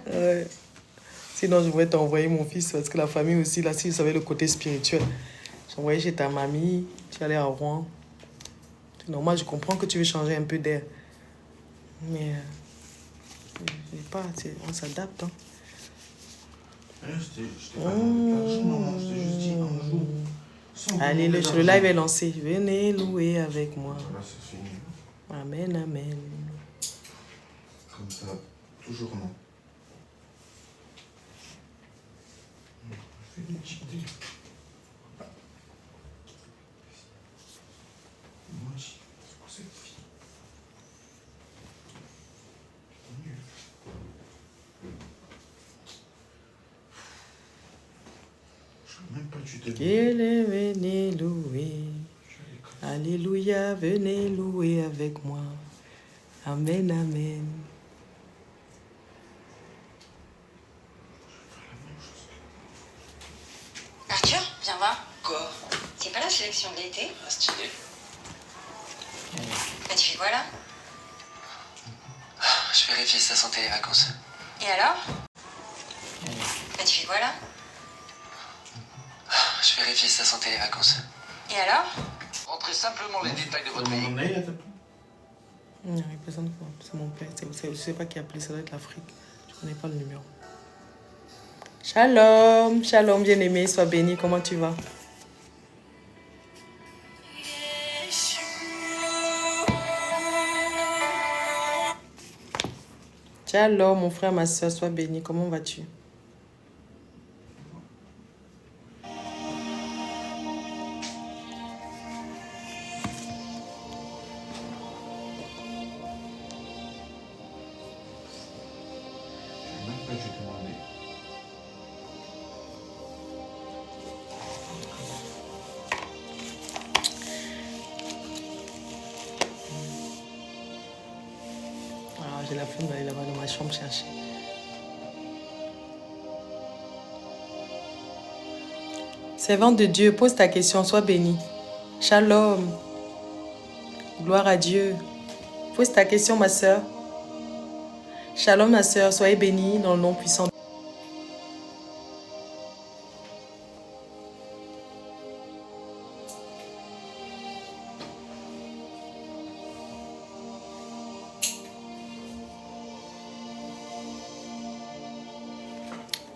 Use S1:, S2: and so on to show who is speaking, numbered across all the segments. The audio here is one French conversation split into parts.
S1: Ouais. Sinon, je voulais t'envoyer mon fils parce que la famille aussi, là, si vous savez le côté spirituel, j'envoyais chez ta mamie, tu allais à Rouen. C'est normal, je comprends que tu veux changer un peu d'air. Mais je sais pas, on s'adapte. Hein.
S2: J'étais pas dans le non, c'était juste dit un jour.
S1: Allez, le live est lancé. Venez louer avec moi.
S2: Voilà, c'est fini.
S1: Amen, amen.
S2: Comme ça, toujours non. Je fais des petites idées. Moi, c'est quoi cette fille? Même pas du tout.
S1: Venez louer. Alléluia, venez louer avec moi. Amen, amen.
S3: Arthur, viens voir. Quoi? C'est pas la sélection de l'été?
S4: Ah, stylé.
S3: Bah tu fais quoi là?
S4: Je vérifie si ça sentait les vacances.
S3: Et alors? Bah tu fais quoi là?
S4: Je vérifie si ça sentait les vacances.
S3: Et alors?
S4: Rentrez simplement les détails de votre
S2: Mon
S4: pays.
S2: nez, là,
S1: Non, il présente pas. C'est mon père. Je sais pas qui a appelé, ça doit être l'Afrique. Je connais pas le numéro. Shalom, shalom bien-aimé, sois béni. Comment tu vas? Shalom, mon frère, ma soeur, sois béni. Comment vas-tu?
S2: même pas dû demander.
S1: Ah, j'ai la flemme d'aller là-bas dans ma chambre chercher. Servante de Dieu, pose ta question, sois béni. Shalom. Gloire à Dieu. Pose ta question, ma soeur. Shalom, ma soeur, soyez bénie dans le nom puissant.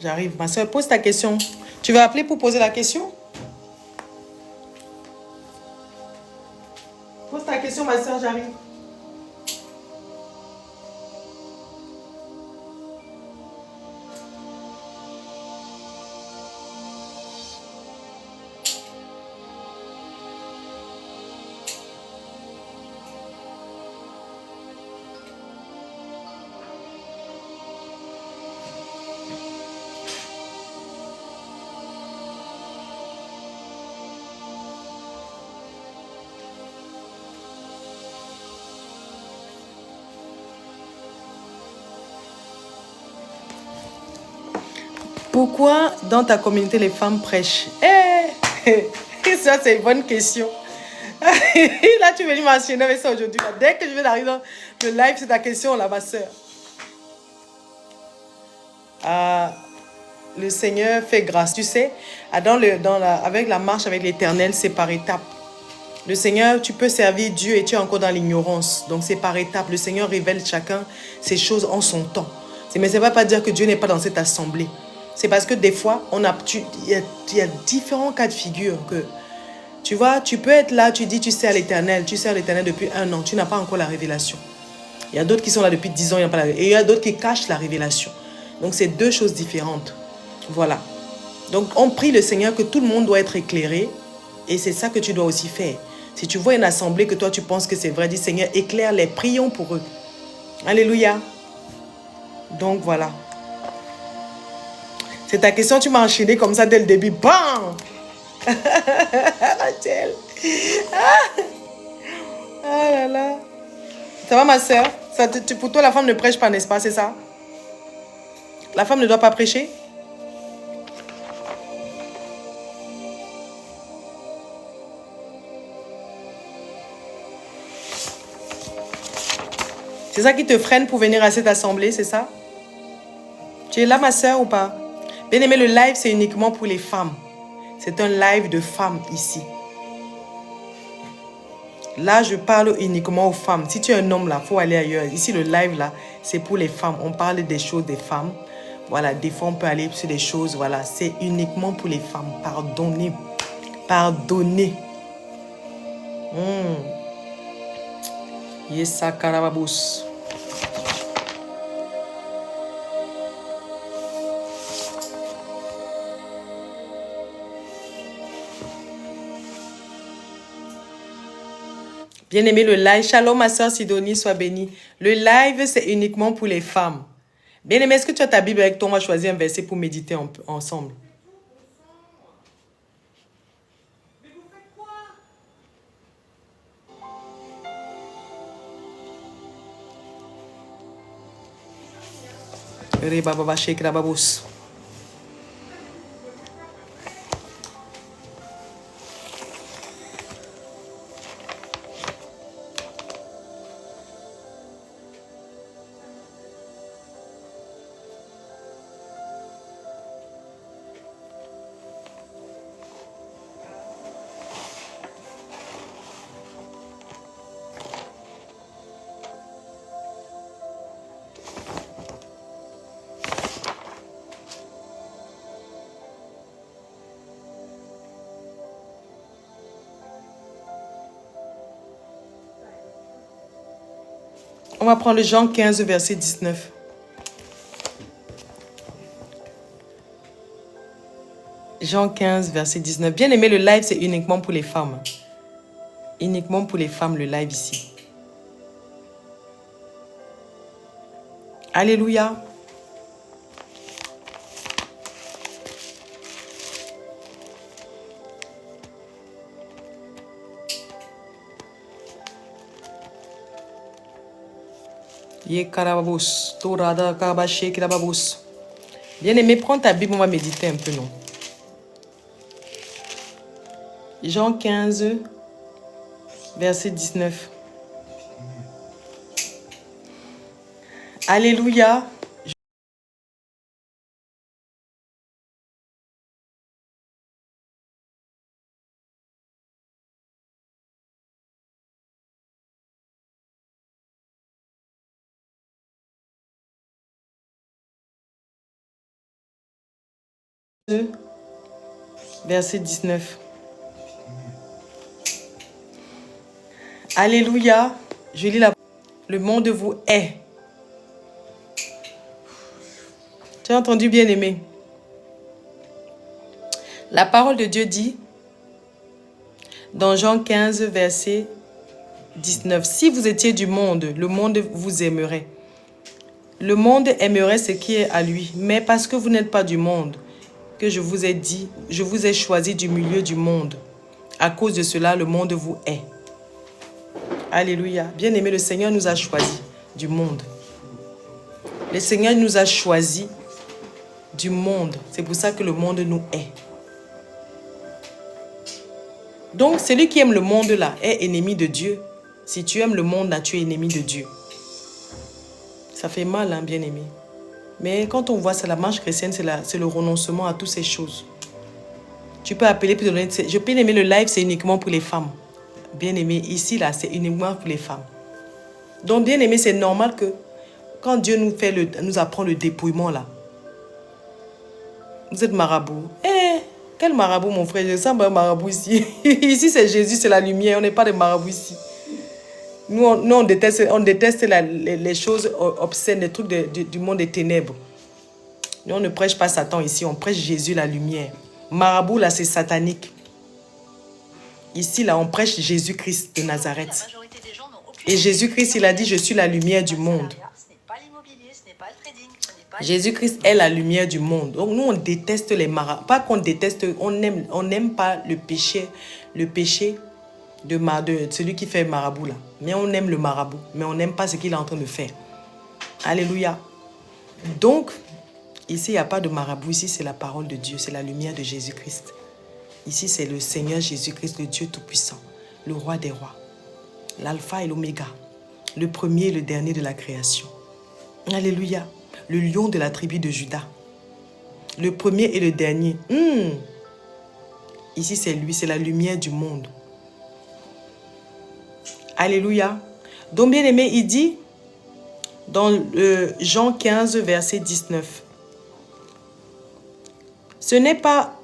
S1: J'arrive. Ma soeur, pose ta question. Tu vas appeler pour poser la question? Pose ta question, ma soeur, j'arrive. Pourquoi dans ta communauté les femmes prêchent? Ça c'est une bonne question. Là tu veux mentionner avec ça aujourd'hui. Dès que je vais arriver dans le live, c'est ta question là, ma soeur. Le Seigneur fait grâce. Tu sais, avec la marche avec l'Éternel, c'est par étapes. Le Seigneur, tu peux servir Dieu et tu es encore dans l'ignorance. Donc c'est par étapes. Le Seigneur révèle chacun ces choses en son temps. Mais ça ne veut pas dire que Dieu n'est pas dans cette assemblée. C'est parce que des fois, il y a différents cas de figure que, tu vois, tu peux être là, tu dis, tu sers l'Éternel depuis 1 an, tu n'as pas encore la révélation. Il y a d'autres qui sont là depuis 10 ans, et il y a d'autres qui cachent la révélation. Donc, c'est 2 choses différentes. Voilà. Donc, on prie le Seigneur que tout le monde doit être éclairé et c'est ça que tu dois aussi faire. Si tu vois une assemblée que toi, tu penses que c'est vrai, dis Seigneur, éclaire-les, prions pour eux. Alléluia. Donc, voilà. C'est ta question, tu m'as enchaîné comme ça dès le début. Bam! Rachel. Ah là là. Ça va ma soeur? Pour toi, la femme ne prêche pas, n'est-ce pas? C'est ça? La femme ne doit pas prêcher? C'est ça qui te freine pour venir à cette assemblée, c'est ça? Tu es là, ma soeur, ou pas? Bien aimé, le live, c'est uniquement pour les femmes. C'est un live de femmes ici. Là, je parle uniquement aux femmes. Si tu es un homme, là, il faut aller ailleurs. Ici, le live, là, c'est pour les femmes. On parle des choses des femmes. Voilà, des fois, on peut aller sur des choses. Voilà, c'est uniquement pour les femmes. Pardonnez. Pardonnez. Yesa karababous. Bien-aimé, le live. Shalom, ma soeur Sidonie, sois bénie. Le live, c'est uniquement pour les femmes. Bien-aimé, est-ce que tu as ta Bible avec toi? On va choisir un verset pour méditer ensemble. Rebababa shek rababous. On va prendre Jean 15, verset 19. Jean 15, verset 19. Bien aimé, le live, c'est uniquement pour les femmes. Uniquement pour les femmes, le live ici. Alléluia. Bien-aimé, prends ta Bible, on va méditer un peu, non? Jean 15, verset 19. Alléluia. Verset 19. Alléluia. Je lis le monde vous hait. Tu as entendu, bien-aimé? La parole de Dieu dit, dans Jean 15, verset 19, si vous étiez du monde, le monde vous aimerait. Le monde aimerait ce qui est à lui, mais parce que vous n'êtes pas du monde, que je vous ai dit, je vous ai choisi du milieu du monde. À cause de cela, le monde vous hait. Alléluia. Bien-aimé, le Seigneur nous a choisis du monde. Le Seigneur nous a choisis du monde. C'est pour ça que le monde nous hait. Donc, celui qui aime le monde là est ennemi de Dieu. Si tu aimes le monde là, tu es ennemi de Dieu. Ça fait mal, hein, bien-aimé. Mais quand on voit ça, la marche chrétienne, c'est le renoncement à toutes ces choses. Tu peux appeler, puis donner. Je peux aimer le live, c'est uniquement pour les femmes. Bien-aimé, ici, là, c'est uniquement pour les femmes. Donc, bien-aimé, c'est normal que quand Dieu nous apprend le dépouillement, là, vous êtes marabout. Quel marabout, mon frère? Je sens un marabout ici. Ici, c'est Jésus, c'est la lumière. On n'est pas des marabouts ici. Nous, on déteste les choses obscènes, les trucs du monde des ténèbres. Nous, on ne prêche pas Satan ici, on prêche Jésus, la lumière. Marabout, là, c'est satanique. Ici, là, on prêche Jésus-Christ de Nazareth. Et Jésus-Christ, il a dit, je suis la lumière du monde. Jésus-Christ est la lumière du monde. Donc, nous, on déteste les marabouts. Pas qu'on déteste, on n'aime pas le péché de celui qui fait marabout là. Mais on aime le marabout. Mais on n'aime pas ce qu'il est en train de faire. Alléluia. Donc, ici, il n'y a pas de marabout. Ici, c'est la parole de Dieu. C'est la lumière de Jésus-Christ. Ici, c'est le Seigneur Jésus-Christ, le Dieu Tout-Puissant. Le Roi des Rois. L'Alpha et l'Oméga. Le premier et le dernier de la création. Alléluia. Le lion de la tribu de Juda. Le premier et le dernier. Ici, c'est lui, c'est la lumière du monde. Alléluia. Donc, bien aimé, il dit dans Jean 15, verset 19. Ce n'est pas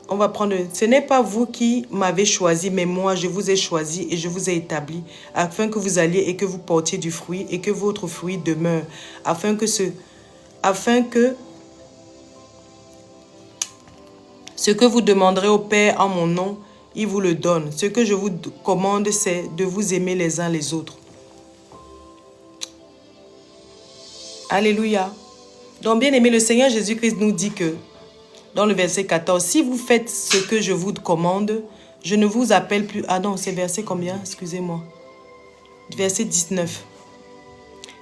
S1: vous qui m'avez choisi, mais moi, je vous ai choisi et je vous ai établi, afin que vous alliez et que vous portiez du fruit et que votre fruit demeure, afin que ce que vous demanderez au Père en mon nom, il vous le donne. Ce que je vous commande, c'est de vous aimer les uns les autres. Alléluia. Donc, bien aimé, le Seigneur Jésus-Christ nous dit que, dans le verset 14, si vous faites ce que je vous commande, je ne vous appelle plus... Ah non, c'est verset combien? Excusez-moi. Verset 19.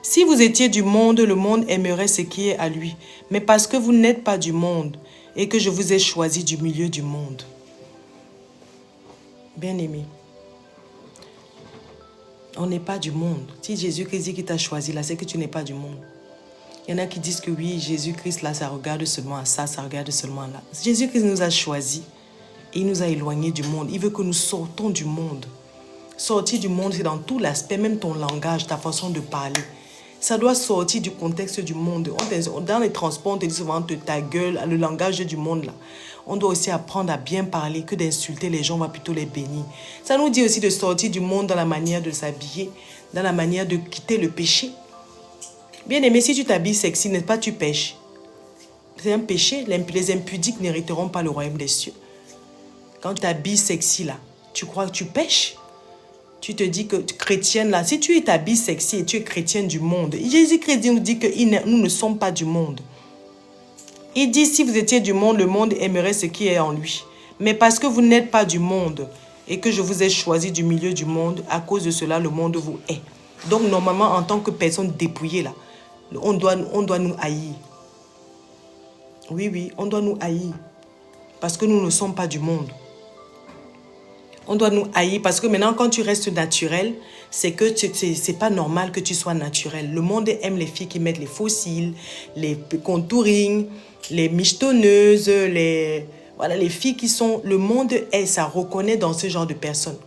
S1: Si vous étiez du monde, le monde aimerait ce qui est à lui. Mais parce que vous n'êtes pas du monde et que je vous ai choisi du milieu du monde. Bien-aimé, on n'est pas du monde. Si Jésus-Christ dit qu'il t'a choisi là, c'est que tu n'es pas du monde. Il y en a qui disent que oui, Jésus-Christ là, ça regarde seulement à ça, ça regarde seulement là. Jésus-Christ nous a choisis et il nous a éloignés du monde. Il veut que nous sortons du monde. Sortir du monde, c'est dans tout l'aspect, même ton langage, ta façon de parler. Ça doit sortir du contexte du monde. Dans les transports, on te dit souvent ta gueule, le langage du monde là. On doit aussi apprendre à bien parler, que d'insulter les gens, on va plutôt les bénir. Ça nous dit aussi de sortir du monde dans la manière de s'habiller, dans la manière de quitter le péché. Bien aimé, si tu t'habilles sexy, n'est-ce pas, tu pêches. C'est un péché. Les impudiques n'hériteront pas le royaume des cieux. Quand tu t'habilles sexy là, tu crois que tu pêches? Tu te dis que chrétienne là, si tu t'habilles sexy et tu es chrétienne du monde, Jésus-Christ nous dit que nous ne sommes pas du monde. Il dit, si vous étiez du monde, le monde aimerait ce qui est en lui. Mais parce que vous n'êtes pas du monde et que je vous ai choisi du milieu du monde, à cause de cela, le monde vous hait. Donc, normalement, en tant que personne dépouillée, là, on doit nous haïr. Oui, on doit nous haïr. Parce que nous ne sommes pas du monde. On doit nous haïr parce que maintenant, quand tu restes naturel, c'est que c'est pas normal que tu sois naturel. Le monde aime les filles qui mettent les faux cils, les contouring, les michetonneuses, les filles qui sont... Le monde ça reconnaît dans ce genre de personnes.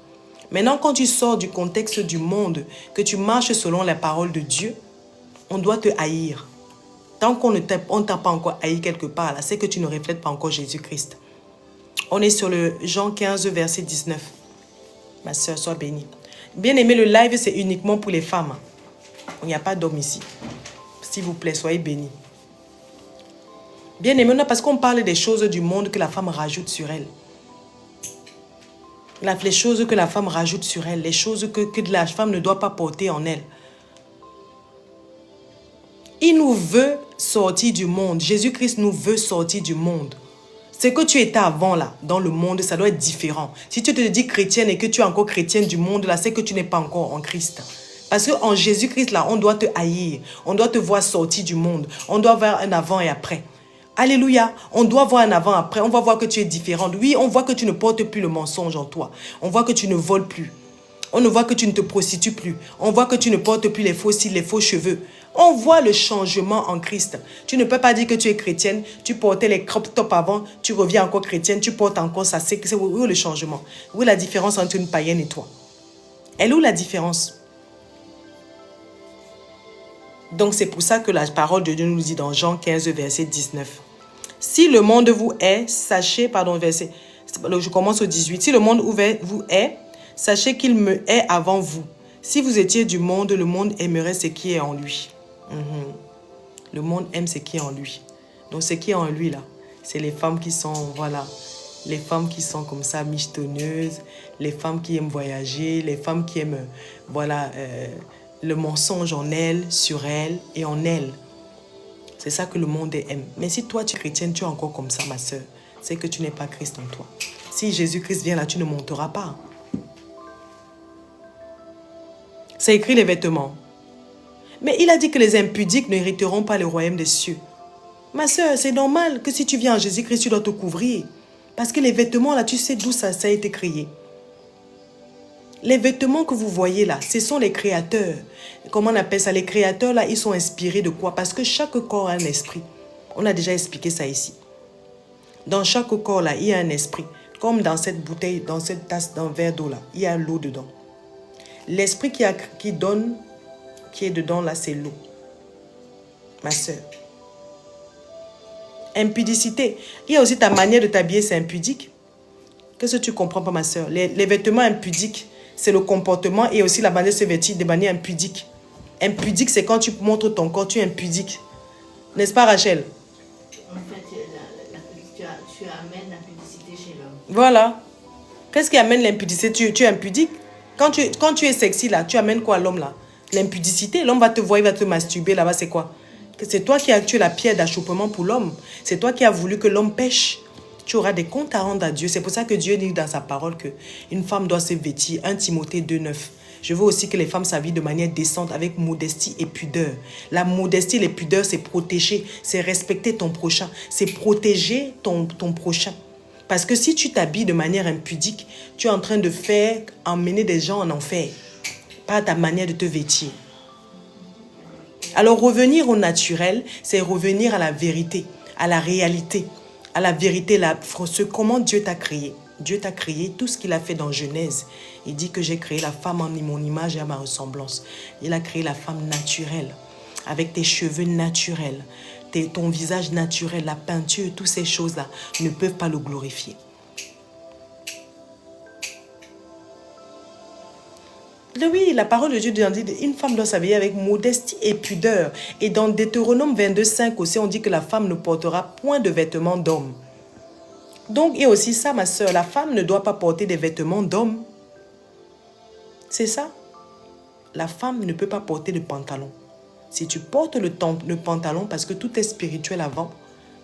S1: Maintenant, quand tu sors du contexte du monde, que tu marches selon la parole de Dieu, on doit te haïr. Tant qu'on ne t'a pas encore haï quelque part, là, c'est que tu ne reflètes pas encore Jésus-Christ. On est sur le Jean 15, verset 19. Ma soeur, sois bénie. Bien aimé, le live, c'est uniquement pour les femmes. Il n'y a pas d'hommes ici. S'il vous plaît, soyez bénis. Bien aimé, parce qu'on parle des choses du monde que la femme rajoute sur elle. Les choses que la femme rajoute sur elle, les choses que la femme ne doit pas porter en elle. Il nous veut sortir du monde. Jésus-Christ nous veut sortir du monde. Ce que tu étais avant là, dans le monde, ça doit être différent. Si tu te dis chrétienne et que tu es encore chrétienne du monde là, c'est que tu n'es pas encore en Christ. Parce qu'en Jésus-Christ là, on doit te haïr. On doit te voir sortir du monde. On doit voir un avant et après. Alléluia. On doit voir un avant et après. On va voir que tu es différente. Oui, on voit que tu ne portes plus le mensonge en toi. On voit que tu ne voles plus. On ne voit que tu ne te prostitues plus. On voit que tu ne portes plus les faux cils, les faux cheveux. On voit le changement en Christ. Tu ne peux pas dire que tu es chrétienne, tu portais les crop tops avant, tu reviens encore chrétienne, tu portes encore ça. C'est où le changement? Où est la différence entre une païenne et toi? Elle est où la différence? Donc c'est pour ça que la parole de Dieu nous dit dans Jean 15, verset 19. Si le monde vous hait, sachez, je commence au 18. Si le monde vous hait, sachez qu'il me hait avant vous. Si vous étiez du monde, le monde aimerait ce qui est en lui. Le monde aime ce qui est en lui. Donc ce qui est en lui là, c'est les femmes qui sont, voilà, les femmes qui sont comme ça, michetonneuses, les femmes qui aiment voyager, les femmes qui aiment, voilà, le mensonge en elles, sur elles et en elles. C'est ça que le monde aime. Mais si toi tu es chrétienne, tu es encore comme ça, ma soeur, c'est que tu n'es pas Christ en toi. Si Jésus-Christ vient là, tu ne monteras pas. C'est écrit les vêtements. Mais il a dit que les impudiques ne hériteront pas le royaume des cieux. Ma soeur, c'est normal que si tu viens en Jésus-Christ, tu dois te couvrir. Parce que les vêtements, là, tu sais d'où ça a été créé. Les vêtements que vous voyez là, ce sont les créateurs. Comment on appelle ça? Les créateurs là, ils sont inspirés de quoi? Parce que chaque corps a un esprit. On a déjà expliqué ça ici. Dans chaque corps là, il y a un esprit. Comme dans cette bouteille, dans cette tasse, dans un verre d'eau là, il y a l'eau dedans. L'esprit qui est dedans là, c'est l'eau. Ma soeur. Impudicité. Il y a aussi ta manière de t'habiller, c'est impudique. Qu'est-ce que tu comprends pas, ma soeur? Les vêtements impudiques, c'est le comportement et aussi la manière de se vêtir de manière impudique. Impudique, c'est quand tu montres ton corps, tu es impudique. N'est-ce pas, Rachel?
S5: En fait, tu amènes l'impudicité chez l'homme.
S1: Voilà. Qu'est-ce qui amène l'impudicité? Tu es impudique. Quand tu es sexy, là, tu amènes quoi à l'homme, là? L'impudicité. L'homme va te voir, il va te masturber, là-bas, c'est quoi? C'est toi qui as tué la pierre d'achoppement pour l'homme. C'est toi qui as voulu que l'homme pêche. Tu auras des comptes à rendre à Dieu. C'est pour ça que Dieu dit dans sa parole qu'une femme doit se vêtir. 1 Timothée 2,9. Je veux aussi que les femmes s'habillent de manière décente avec modestie et pudeur. La modestie et la pudeur, c'est protéger, c'est respecter ton prochain, c'est protéger ton prochain. Parce que si tu t'habilles de manière impudique, tu es en train de faire emmener des gens en enfer par ta manière de te vêtir. Alors revenir au naturel, c'est revenir à la vérité, à la réalité, à la vérité, comment Dieu t'a créé. Dieu t'a créé, tout ce qu'il a fait dans Genèse. Il dit que j'ai créé la femme en mon image et à ma ressemblance. Il a créé la femme naturelle, avec tes cheveux naturels, ton visage naturel, la peinture, toutes ces choses-là ne peuvent pas le glorifier. Oui, la parole de Dieu dit une femme doit s'habiller avec modestie et pudeur. Et dans Deutéronome 22,5 aussi, on dit que la femme ne portera point de vêtements d'homme. Donc, et aussi ça, ma soeur, la femme ne doit pas porter des vêtements d'homme. C'est ça. La femme ne peut pas porter de pantalon. Si tu portes le pantalon parce que tout est spirituel avant,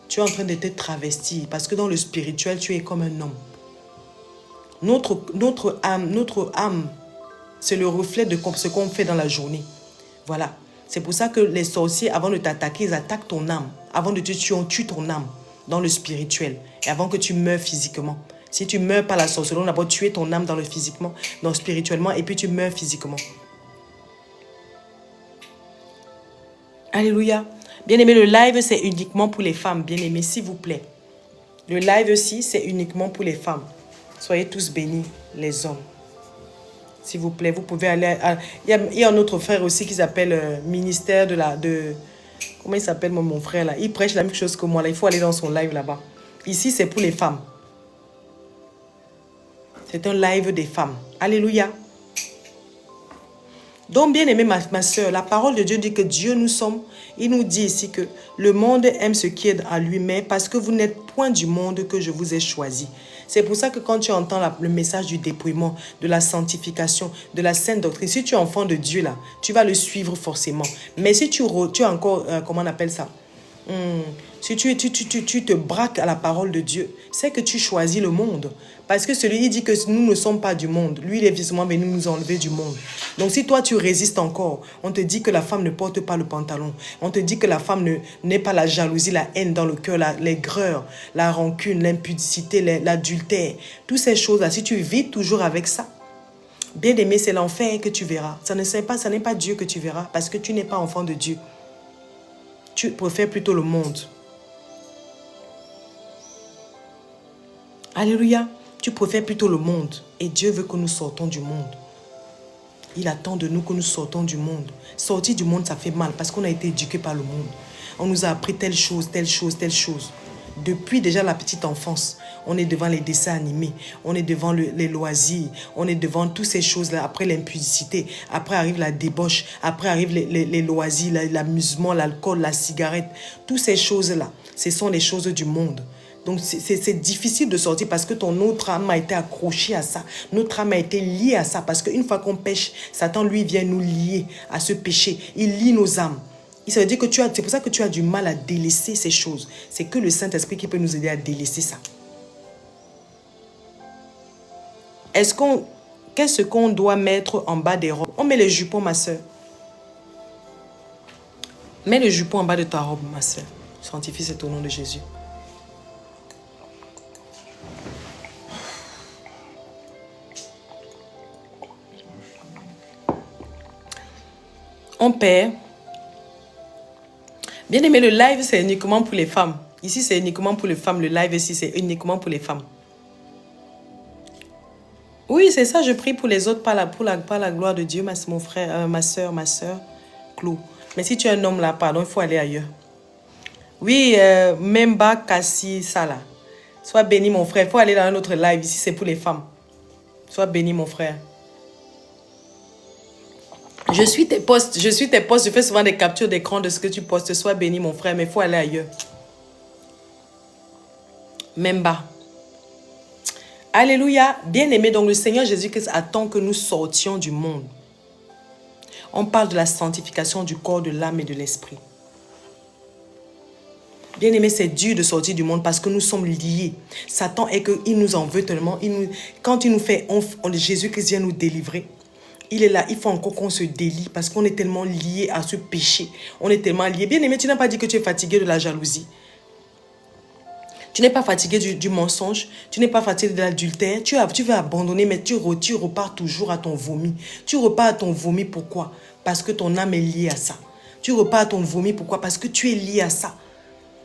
S1: tu es en train de te travestir. Parce que dans le spirituel, tu es comme un homme. Notre âme, c'est le reflet de ce qu'on fait dans la journée. Voilà. C'est pour ça que les sorciers, avant de t'attaquer, ils attaquent ton âme. Avant de te tuer, on tue ton âme dans le spirituel. Et avant que tu meurs physiquement. Si tu meurs par la sorcellerie, on a d'abord tuer ton âme dans le physiquement, dans le spirituellement, et puis tu meurs physiquement. Alléluia. Bien-aimé, le live, c'est uniquement pour les femmes. Bien-aimé, s'il vous plaît. Le live aussi, c'est uniquement pour les femmes. Soyez tous bénis, les hommes. S'il vous plaît, vous pouvez aller... Il y a un autre frère aussi qui s'appelle ministère de... Comment il s'appelle mon frère là? Il prêche la même chose que moi là. Il faut aller dans son live là-bas. Ici, c'est pour les femmes. C'est un live des femmes. Alléluia. Donc, bien aimé ma soeur, la parole de Dieu dit que Dieu nous sommes. Il nous dit ici que le monde aime ce qui est à lui, mais parce que vous n'êtes point du monde que je vous ai choisi. C'est pour ça que quand tu entends le message du dépouillement, de la sanctification, de la sainte doctrine, si tu es enfant de Dieu là, tu vas le suivre forcément. Mais si tu es encore, comment on appelle ça? Si tu te braques à la parole de Dieu, c'est que tu choisis le monde. Parce que celui-ci dit que nous ne sommes pas du monde. Lui, il est visiblement venu nous enlever du monde. Donc si toi, tu résistes encore, on te dit que la femme ne porte pas le pantalon. On te dit que la femme n'est pas la jalousie, la haine dans le cœur, l'aigreur, la rancune, l'impudicité, l'adultère. Toutes ces choses-là, si tu vis toujours avec ça, bien aimé, c'est l'enfer que tu verras. Ça n'est pas Dieu que tu verras parce que tu n'es pas enfant de Dieu. Tu préfères plutôt le monde. Alléluia. Tu préfères plutôt le monde. Et Dieu veut que nous sortons du monde. Il attend de nous que nous sortons du monde. Sortir du monde, ça fait mal parce qu'on a été éduqués par le monde. On nous a appris telle chose, telle chose, telle chose. Depuis déjà la petite enfance, on est devant les dessins animés, on est devant les loisirs, on est devant toutes ces choses-là. Après l'impudicité, après arrive la débauche, après arrive les loisirs, l'amusement, l'alcool, la cigarette. Toutes ces choses-là, ce sont les choses du monde. Donc, c'est difficile de sortir parce que ton autre âme a été accrochée à ça. Notre âme a été liée à ça parce qu'une fois qu'on pêche, Satan, lui, vient nous lier à ce péché. Il lie nos âmes. Ça veut dire que c'est pour ça que tu as du mal à délaisser ces choses. C'est que le Saint-Esprit qui peut nous aider à délaisser ça. Qu'est-ce qu'on doit mettre en bas des robes? On met les jupons, ma soeur. Mets le jupon en bas de ta robe, ma soeur. Sanctifie, c'est au nom de Jésus. Mon père, bien aimé, le live, c'est uniquement pour les femmes. Ici, c'est uniquement pour les femmes. Le live, ici, c'est uniquement pour les femmes. Oui, c'est ça, je prie pour les autres, pour la gloire de Dieu, mon frère, ma soeur, Clou. Mais si tu es un homme là, pardon, il faut aller ailleurs. Oui, Memba Kassi Sala. Sois béni, mon frère. Il faut aller dans un autre live. Ici, c'est pour les femmes. Sois béni, mon frère. Je suis tes posts. Je fais souvent des captures d'écran de ce que tu postes. Sois béni, mon frère, mais il faut aller ailleurs. Memba. Alléluia. Bien-aimé, donc le Seigneur Jésus-Christ attend que nous sortions du monde. On parle de la sanctification du corps, de l'âme et de l'esprit. Bien-aimé, c'est dur de sortir du monde parce que nous sommes liés. Satan est qu'il nous en veut tellement. Quand il nous fait, Jésus-Christ vient nous délivrer. Il est là, il faut encore qu'on se délie parce qu'on est tellement lié à ce péché. On est tellement lié. Bien-aimé, tu n'as pas dit que tu es fatigué de la jalousie. Tu n'es pas fatigué du mensonge. Tu n'es pas fatigué de l'adultère. Tu veux abandonner, mais tu repars toujours à ton vomi. Tu repars à ton vomi, pourquoi? Parce que ton âme est liée à ça. Tu repars à ton vomi, pourquoi? Parce que tu es lié à ça.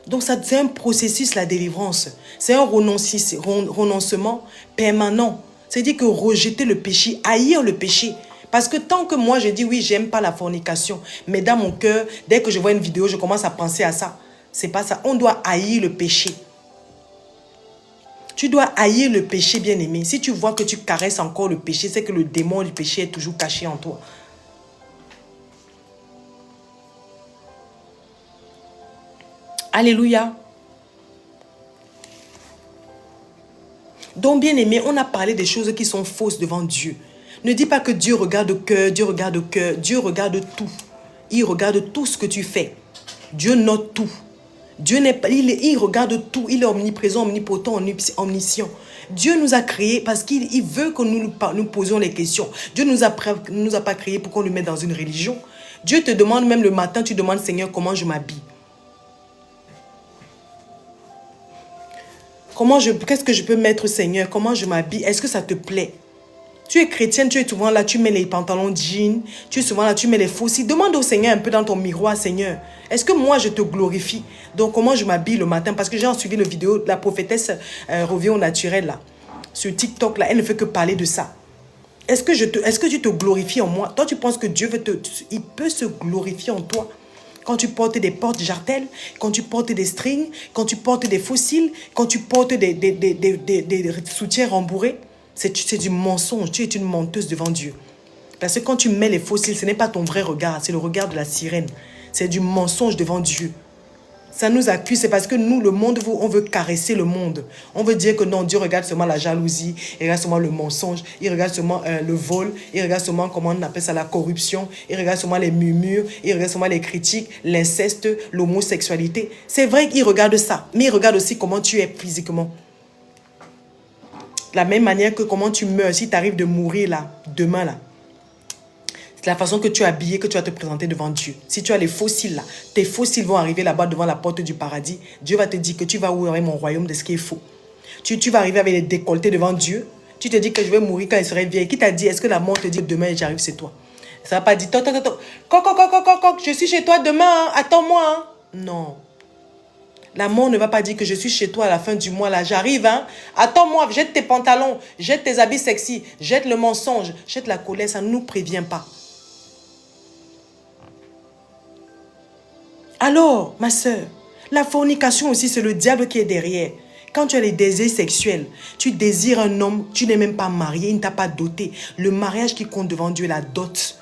S1: Donc, c'est un processus, la délivrance. C'est un renoncement permanent. C'est-à-dire que rejeter le péché, haïr le péché. Parce que tant que moi, je dis oui, j'aime pas la fornication, mais dans mon cœur, dès que je vois une vidéo, je commence à penser à ça. C'est pas ça. On doit haïr le péché. Tu dois haïr le péché, bien-aimé. Si tu vois que tu caresses encore le péché, c'est que le démon du péché est toujours caché en toi. Alléluia. Donc, bien-aimé, on a parlé des choses qui sont fausses devant Dieu. Ne dis pas que Dieu regarde le cœur, Dieu regarde le cœur. Dieu regarde tout. Il regarde tout ce que tu fais. Dieu note tout. Dieu n'est pas, il regarde tout. Il est omniprésent, omnipotent, omniscient. Dieu nous a créés parce qu'il veut que nous posions les questions. Dieu nous a pas créés pour qu'on nous mette dans une religion. Dieu te demande même le matin, tu demandes, Seigneur, comment je m'habille? Qu'est-ce que je peux mettre, Seigneur? Comment je m'habille? Est-ce que ça te plaît? Tu es chrétienne, tu es souvent là, tu mets les pantalons jeans, tu es souvent là, tu mets les faux-cils. Demande au Seigneur un peu dans ton miroir, Seigneur, est-ce que moi je te glorifie? Donc comment je m'habille le matin? Parce que j'ai suivi la vidéo, la prophétesse revient au naturel là. Sur TikTok là, elle ne fait que parler de ça. Est-ce que tu te glorifies en moi? Toi tu penses que Dieu il peut se glorifier en toi? Quand tu portes des porte-jartelles, quand tu portes des strings, quand tu portes des fossiles, quand tu portes des soutiens rembourrés, c'est du mensonge. Tu es une menteuse devant Dieu. Parce que quand tu mets les fossiles, ce n'est pas ton vrai regard, c'est le regard de la sirène. C'est du mensonge devant Dieu. Ça nous accuse, c'est parce que nous, le monde, on veut caresser le monde. On veut dire que non, Dieu regarde seulement la jalousie, il regarde seulement le mensonge, il regarde seulement le vol, il regarde seulement, comment on appelle ça, la corruption, il regarde seulement les murmures, il regarde seulement les critiques, l'inceste, l'homosexualité. C'est vrai qu'il regarde ça, mais il regarde aussi comment tu es physiquement. De la même manière que comment tu meurs, si tu arrives de mourir là, demain là. C'est la façon que tu es habillé, que tu vas te présenter devant Dieu. Si tu as les fossiles là, tes fossiles vont arriver là-bas devant la porte du paradis. Dieu va te dire que tu vas ouvrir mon royaume de ce qui est faux. Tu vas arriver avec les décolletés devant Dieu. Tu te dis que je vais mourir quand il serait vieille. Qui t'a dit, est-ce que la mort te dit demain j'arrive chez toi? Ça va pas dire, coq, je suis chez toi demain, hein, attends-moi. Hein. Non. La mort ne va pas dire que je suis chez toi à la fin du mois, là, j'arrive, hein. Attends-moi, jette tes pantalons, jette tes habits sexy, jette le mensonge, jette la colère, ça ne nous prévient pas. Alors, ma soeur, la fornication aussi, c'est le diable qui est derrière. Quand tu as les désirs sexuels, tu désires un homme, tu n'es même pas marié, il ne t'a pas doté. Le mariage qui compte devant Dieu est la dot.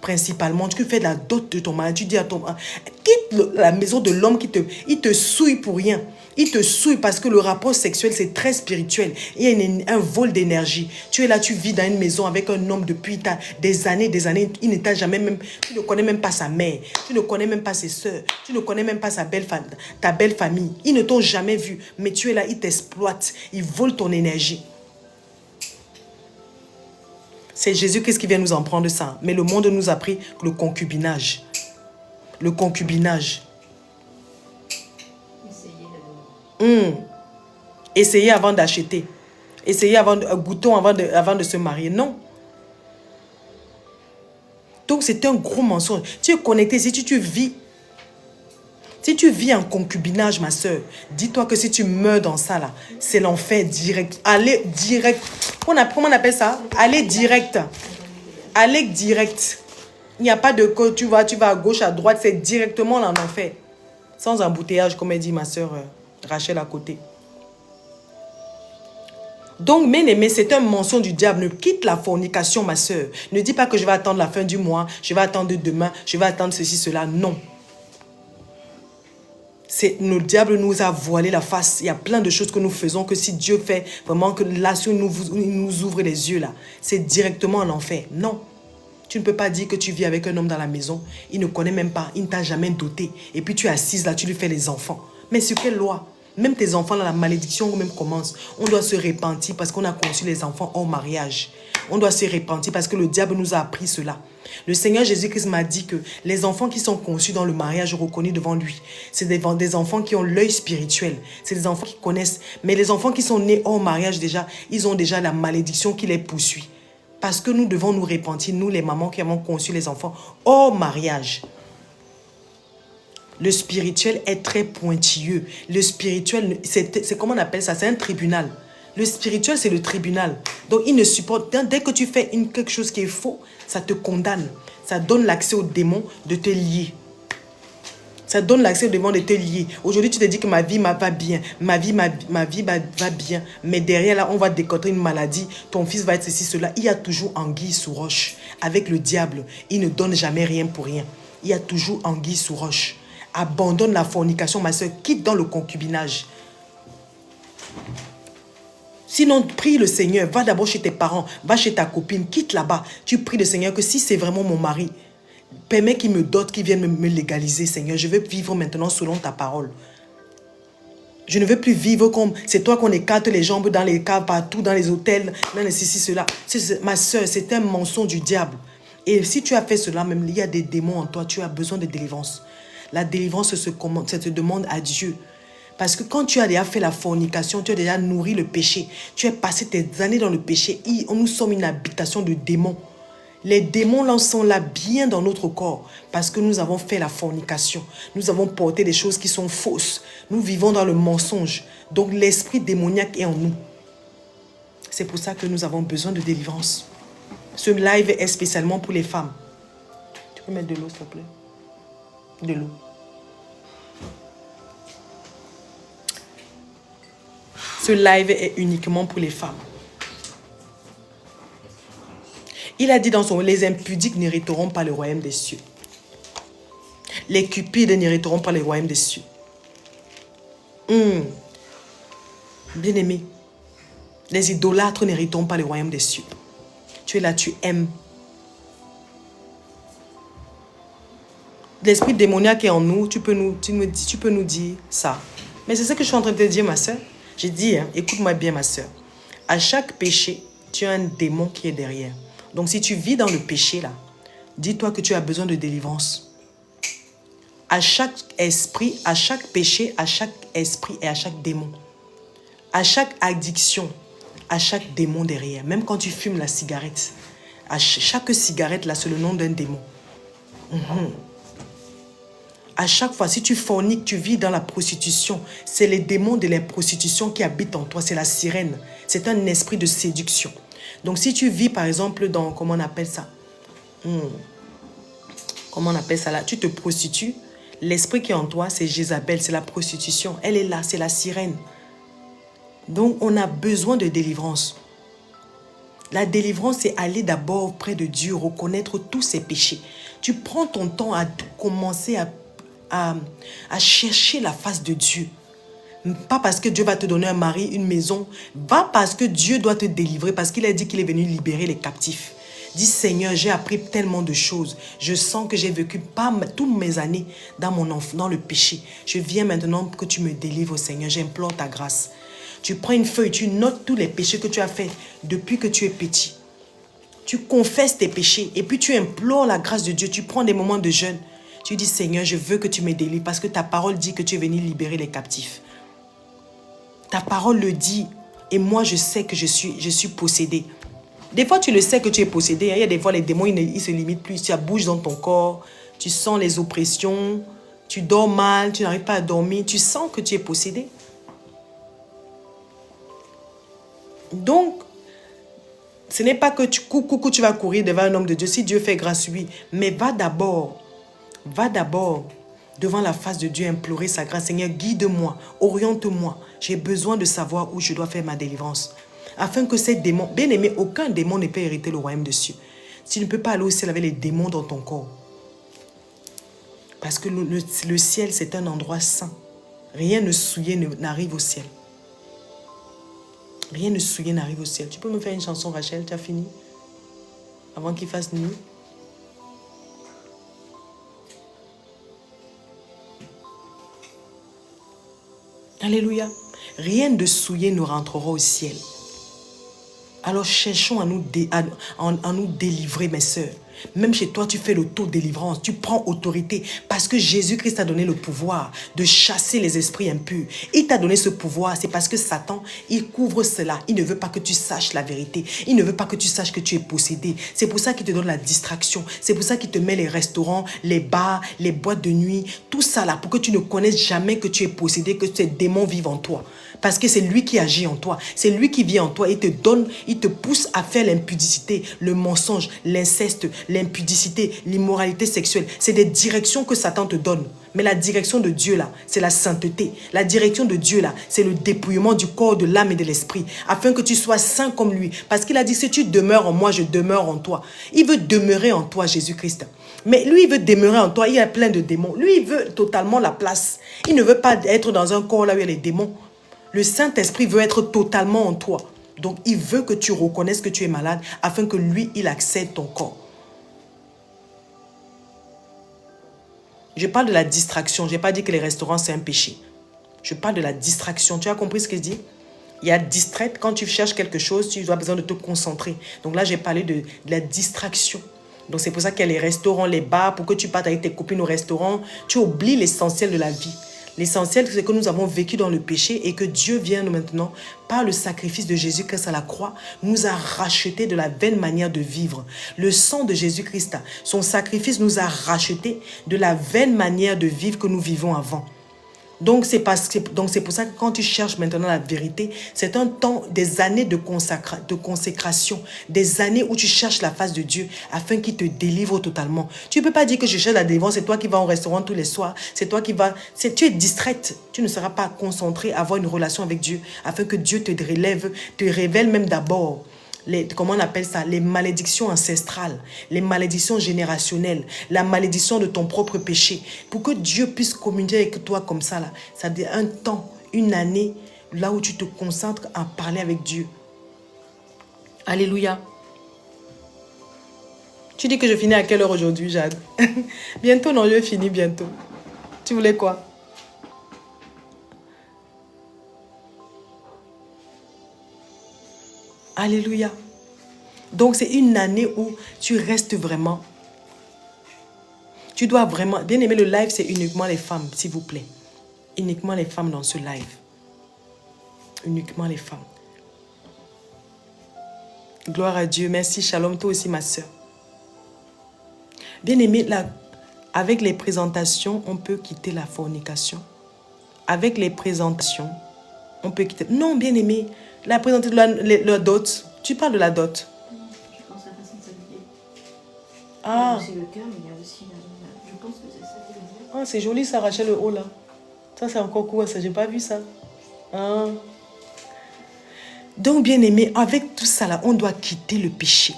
S1: Principalement, tu fais de la dot de ton mari, tu dis à ton mari, quitte la maison de l'homme il te souille pour rien. Il te souille parce que le rapport sexuel, c'est très spirituel. Il y a un vol d'énergie. Tu es là, tu vis dans une maison avec un homme depuis des années. Il ne t'a jamais même... Tu ne connais même pas sa mère. Tu ne connais même pas ses soeurs. Tu ne connais même pas ta belle famille. Ils ne t'ont jamais vu. Mais tu es là, il t'exploite. Il vole ton énergie. C'est Jésus-Christ qui vient nous en prendre ça. Mais le monde nous a pris le concubinage. Le concubinage. Essayez avant d'acheter. Essayez goûtons avant de se marier. Non. Donc, c'est un gros mensonge. Tu es connecté. Si tu vis... Si tu vis en concubinage, ma soeur, dis-toi que si tu meurs dans ça, là, c'est l'enfer direct. Allez direct. Comment on appelle ça? Aller direct. Aller direct. Il n'y a pas de que tu vas à gauche, à droite. C'est directement l'enfer. Sans embouteillage, comme elle dit ma soeur Rachel à côté. Donc, bien aimé, c'est un mensonge du diable. Ne quitte la fornication, ma soeur. Ne dis pas que je vais attendre la fin du mois, je vais attendre demain, je vais attendre ceci, cela. Non. Le diable nous a voilé la face. Il y a plein de choses que nous faisons que si Dieu fait vraiment que là, si nous ouvre les yeux là, c'est directement l'enfer. Non. Tu ne peux pas dire que tu vis avec un homme dans la maison. Il ne connaît même pas. Il ne t'a jamais doté. Et puis tu es assise là, tu lui fais les enfants. Mais sur quelle loi? Même tes enfants là, la malédiction même commence. On doit se repentir parce qu'on a conçu les enfants hors mariage. On doit se repentir parce que le diable nous a appris cela. Le Seigneur Jésus-Christ m'a dit que les enfants qui sont conçus dans le mariage reconnus devant lui, c'est des enfants qui ont l'œil spirituel. C'est des enfants qui connaissent. Mais les enfants qui sont nés hors mariage déjà, ils ont déjà la malédiction qui les poursuit. Parce que nous devons nous repentir, nous les mamans qui avons conçu les enfants hors mariage. Le spirituel est très pointilleux. Le spirituel, c'est comment on appelle ça? C'est un tribunal. Le spirituel, c'est le tribunal. Donc, il ne supporte... Dès que tu fais quelque chose qui est faux, ça te condamne. Ça donne l'accès au démon de te lier. Ça donne l'accès au démon de te lier. Aujourd'hui, tu te dis que ma vie va bien. Ma vie va bien. Mais derrière, là, on va décoter une maladie. Ton fils va être ceci, cela. Il y a toujours anguille sous roche. Avec le diable, il ne donne jamais rien pour rien. Il y a toujours anguille sous roche. Abandonne la fornication, ma soeur. Quitte dans le concubinage. Sinon, prie le Seigneur. Va d'abord chez tes parents. Va chez ta copine. Quitte là-bas. Tu pries le Seigneur que si c'est vraiment mon mari, permets qu'il me dote, qu'il vienne me légaliser, Seigneur. Je veux vivre maintenant selon ta parole. Je ne veux plus vivre comme... C'est toi qu'on écarte les jambes dans les caves, partout, dans les hôtels, dans les ceci, cela. Ma soeur, c'est un mensonge du diable. Et si tu as fait cela, même il y a des démons en toi, tu as besoin de délivrance. La délivrance ça te demande à Dieu. Parce que quand tu as déjà fait la fornication, tu as déjà nourri le péché. Tu as passé tes années dans le péché. Nous sommes une habitation de démons. Les démons là sont là bien dans notre corps. Parce que nous avons fait la fornication. Nous avons porté des choses qui sont fausses. Nous vivons dans le mensonge. Donc l'esprit démoniaque est en nous. C'est pour ça que nous avons besoin de délivrance. Ce live est spécialement pour les femmes. Tu peux mettre de l'eau s'il te plaît? De l'eau. Ce live est uniquement pour les femmes. Il a dit dans son... Les impudiques n'hériteront pas le royaume des cieux. Les cupides n'hériteront pas le royaume des cieux. Bien-aimé, les idolâtres n'hériteront pas le royaume des cieux. Tu es là, tu aimes. L'esprit démoniaque est en nous, tu peux nous dire ça. Mais c'est ce que je suis en train de te dire, ma soeur. J'ai dit, hein, écoute-moi bien, ma soeur. À chaque péché, tu as un démon qui est derrière. Donc, si tu vis dans le péché, là, dis-toi que tu as besoin de délivrance. À chaque esprit, à chaque péché, à chaque esprit et à chaque démon. À chaque addiction, à chaque démon derrière. Même quand tu fumes la cigarette, à chaque cigarette, là, c'est le nom d'un démon. À chaque fois, si tu forniques, tu vis dans la prostitution. C'est les démons de la prostitution qui habitent en toi. C'est la sirène. C'est un esprit de séduction. Donc, si tu vis, par exemple, dans... Comment on appelle ça? Comment on appelle ça là? Tu te prostitues. L'esprit qui est en toi, c'est Jézabel. C'est la prostitution. Elle est là. C'est la sirène. Donc, on a besoin de délivrance. La délivrance, c'est aller d'abord près de Dieu, reconnaître tous ses péchés. Tu prends ton temps à commencer à chercher la face de Dieu. Pas parce que Dieu va te donner un mari, une maison. Va parce que Dieu doit te délivrer. Parce qu'il a dit qu'il est venu libérer les captifs. Dis Seigneur, j'ai appris tellement de choses. Je sens que j'ai vécu pas toutes mes années dans le péché. Je viens maintenant que tu me délivres, Seigneur. J'implore ta grâce. Tu prends une feuille, tu notes tous les péchés que tu as faits depuis que tu es petit. Tu confesses tes péchés et puis tu implores la grâce de Dieu. Tu prends des moments de jeûne. Tu dis Seigneur, je veux que tu me délivres parce que ta parole dit que tu es venu libérer les captifs. Ta parole le dit et moi je sais que je suis possédée. Des fois, tu le sais que tu es possédé. Il y a des fois, les démons, ils se limitent plus. Ça bouge dans ton corps. Tu sens les oppressions. Tu dors mal. Tu n'arrives pas à dormir. Tu sens que tu es possédé. Donc, ce n'est pas que tu vas courir devant un homme de Dieu. Si Dieu fait grâce, oui. Mais va d'abord devant la face de Dieu, implorer sa grâce. Seigneur, guide-moi, oriente-moi. J'ai besoin de savoir où je dois faire ma délivrance. Afin que ces démons, bien aimé, aucun démon ne peut hériter le royaume des cieux. Tu ne peux pas aller au ciel avec les démons dans ton corps. Parce que le ciel, c'est un endroit saint. Rien de souillé n'arrive au ciel. Rien de souillé n'arrive au ciel. Tu peux me faire une chanson, Rachel? Tu as fini? Avant qu'il fasse nuit. Alléluia. Rien de souillé ne rentrera au ciel. Alors cherchons à nous délivrer, mes sœurs. Même chez toi, tu fais l'auto-délivrance. Tu prends autorité parce que Jésus-Christ t'a donné le pouvoir de chasser les esprits impurs. Il t'a donné ce pouvoir. C'est parce que Satan, il couvre cela. Il ne veut pas que tu saches la vérité. Il ne veut pas que tu saches que tu es possédé. C'est pour ça qu'il te donne la distraction. C'est pour ça qu'il te met les restaurants, les bars, les boîtes de nuit. Tout ça là pour que tu ne connaisses jamais que tu es possédé, que ces démons vivent en toi. Parce que c'est lui qui agit en toi. C'est lui qui vit en toi. Il te donne, il te pousse à faire l'impudicité, le mensonge, l'inceste, l'impudicité, l'immoralité sexuelle. C'est des directions que Satan te donne. Mais la direction de Dieu là, c'est la sainteté. La direction de Dieu là, c'est le dépouillement du corps, de l'âme et de l'esprit. Afin que tu sois saint comme lui. Parce qu'il a dit, si tu demeures en moi, je demeure en toi. Il veut demeurer en toi, Jésus-Christ. Mais lui, il veut demeurer en toi. Il y a plein de démons. Lui, il veut totalement la place. Il ne veut pas être dans un corps là où il y a les démons. Le Saint-Esprit veut être totalement en toi. Donc, il veut que tu reconnaisses que tu es malade afin que lui, il accède ton corps. Je parle de la distraction. Je n'ai pas dit que les restaurants, c'est un péché. Je parle de la distraction. Tu as compris ce que je dis? Il y a distraite. Quand tu cherches quelque chose, tu as besoin de te concentrer. Donc là, j'ai parlé de la distraction. Donc, c'est pour ça qu'il y a les restaurants, les bars. Pour que tu partes avec tes copines au restaurant, tu oublies l'essentiel de la vie. L'essentiel, c'est que nous avons vécu dans le péché et que Dieu vient maintenant, par le sacrifice de Jésus-Christ à la croix, nous a rachetés de la vaine manière de vivre. Le sang de Jésus-Christ, son sacrifice nous a rachetés de la vaine manière de vivre que nous vivons avant. Donc, c'est pour ça que quand tu cherches maintenant la vérité, c'est un temps, des années de consécration, des années où tu cherches la face de Dieu afin qu'il te délivre totalement. Tu ne peux pas dire que je cherche la délivrance, c'est toi qui vas au restaurant tous les soirs, c'est toi qui vas... Tu es distraite, tu ne seras pas concentré à avoir une relation avec Dieu afin que Dieu te relève, te révèle même d'abord. Comment on appelle ça? Les malédictions ancestrales, les malédictions générationnelles, la malédiction de ton propre péché. Pour que Dieu puisse communiquer avec toi comme ça, là, ça dit un temps, une année, là où tu te concentres à parler avec Dieu. Alléluia. Tu dis que je finis à quelle heure aujourd'hui, Jade? Bientôt, non, je finis bientôt. Tu voulais quoi? Alléluia. Donc, c'est une année où tu restes vraiment. Tu dois vraiment... Bien aimer, le live, c'est uniquement les femmes, s'il vous plaît. Uniquement les femmes dans ce live. Uniquement les femmes. Gloire à Dieu. Merci, shalom. Toi aussi, ma soeur. Bien aimé, là, avec les présentations, on peut quitter la fornication. Avec les présentations, on peut quitter... Non, bien aimé. La présenter de la dot. Tu parles de la dot.
S5: Je pense à la façon de s'habiller.
S1: Ah.
S5: C'est le cœur, mais il y a aussi la... Je pense que c'est ça qui veut dire.
S1: Ah, c'est joli ça, Rachel, le haut là. Ça, c'est encore quoi ça? J'ai pas vu ça. Ah. Donc, bien aimé, avec tout ça là, on doit quitter le péché.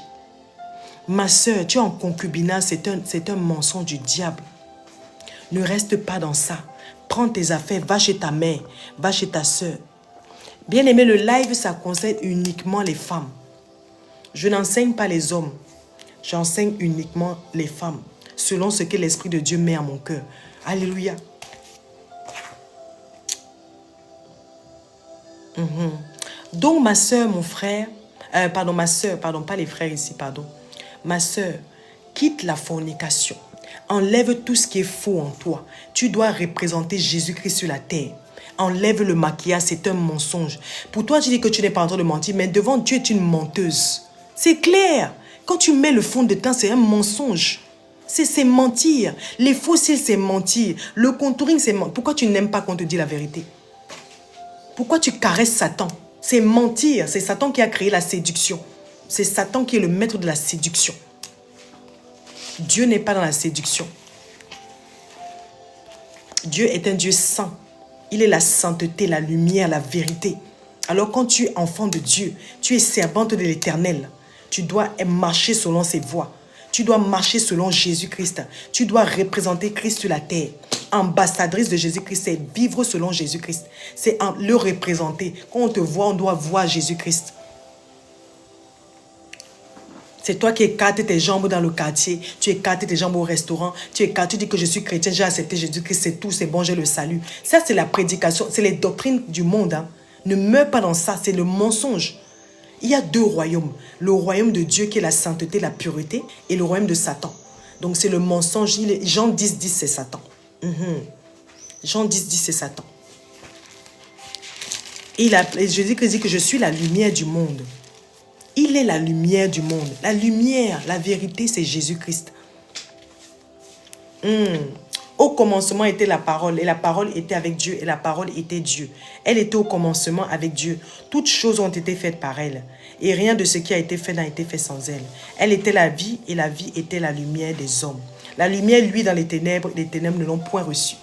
S1: Ma soeur, tu es en concubinage, c'est un mensonge du diable. Ne reste pas dans ça. Prends tes affaires, va chez ta mère, va chez ta soeur. Bien aimé, le live, ça concerne uniquement les femmes. Je n'enseigne pas les hommes. J'enseigne uniquement les femmes, selon ce que l'Esprit de Dieu met à mon cœur. Alléluia. Donc, ma soeur, mon frère, ma soeur, pas les frères ici, ma soeur, quitte la fornication. Enlève tout ce qui est faux en toi. Tu dois représenter Jésus-Christ sur la terre. Enlève le maquillage, c'est un mensonge. Pour toi, tu dis que tu n'es pas en train de mentir, mais devant Dieu, tu es une menteuse. C'est clair. Quand tu mets le fond de teint, c'est un mensonge. C'est mentir. Les fossiles, c'est mentir. Le contouring, c'est mentir. Pourquoi tu n'aimes pas qu'on te dise la vérité? Pourquoi tu caresses Satan? C'est mentir. C'est Satan qui a créé la séduction. C'est Satan qui est le maître de la séduction. Dieu n'est pas dans la séduction. Dieu est un Dieu saint. Il est la sainteté, la lumière, la vérité. Alors quand tu es enfant de Dieu, tu es servante de l'Éternel. Tu dois marcher selon ses voies. Tu dois marcher selon Jésus-Christ. Tu dois représenter Christ sur la terre. Ambassadrice de Jésus-Christ, c'est vivre selon Jésus-Christ. C'est le représenter. Quand on te voit, on doit voir Jésus-Christ. C'est toi qui écartes tes jambes dans le quartier. Tu écartes tes jambes au restaurant. Tu écartes, tu dis que je suis chrétien, j'ai accepté Jésus-Christ, c'est tout, c'est bon, j'ai le salut. Ça, c'est la prédication, c'est les doctrines du monde. Hein. Ne meurs pas dans ça, c'est le mensonge. Il y a deux royaumes. Le royaume de Dieu qui est la sainteté, la pureté, et le royaume de Satan. Donc c'est le mensonge. Jean 10, 10, c'est Satan. Jean 10, 10, c'est Satan. Et Jésus-Christ dit que je suis la lumière du monde. Il est la lumière du monde. La lumière, la vérité, c'est Jésus-Christ. Au commencement était la parole, et la parole était avec Dieu, et la parole était Dieu. Elle était au commencement avec Dieu. Toutes choses ont été faites par elle, et rien de ce qui a été fait n'a été fait sans elle. Elle était la vie, et la vie était la lumière des hommes. La lumière, lui, dans les ténèbres ne l'ont point reçue.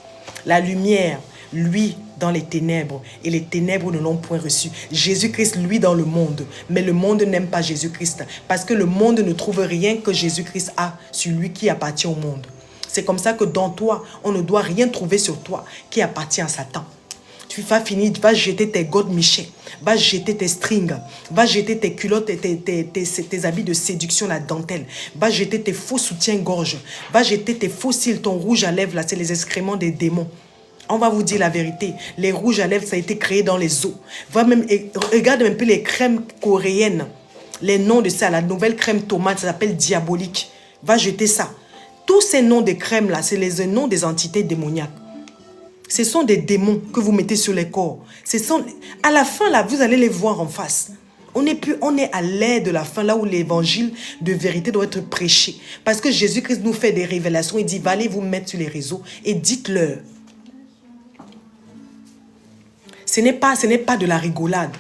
S1: La lumière, lui, dans les ténèbres, et les ténèbres ne l'ont point reçu. Jésus-Christ, lui, dans le monde, mais le monde n'aime pas Jésus-Christ, parce que le monde ne trouve rien que Jésus-Christ a sur lui qui appartient au monde. C'est comme ça que dans toi, on ne doit rien trouver sur toi qui appartient à Satan. Tu vas finir, va jeter tes godemichés, va jeter tes strings, va jeter tes culottes, tes habits de séduction, la dentelle, va jeter tes faux soutiens-gorge, va jeter tes faux cils, ton rouge à lèvres, là, c'est les excréments des démons. On va vous dire la vérité. Les rouges à lèvres, ça a été créé dans les eaux. Regarde un peu les crèmes coréennes. Les noms de ça, la nouvelle crème tomate, ça s'appelle diabolique. Va jeter ça. Tous ces noms de crèmes-là, c'est les noms des entités démoniaques. Ce sont des démons que vous mettez sur les corps. À la fin, là, vous allez les voir en face. On est à l'ère de la fin, là où l'évangile de vérité doit être prêché. Parce que Jésus-Christ nous fait des révélations. Il dit, va aller vous mettre sur les réseaux et dites-leur. Ce n'est pas de la rigolade.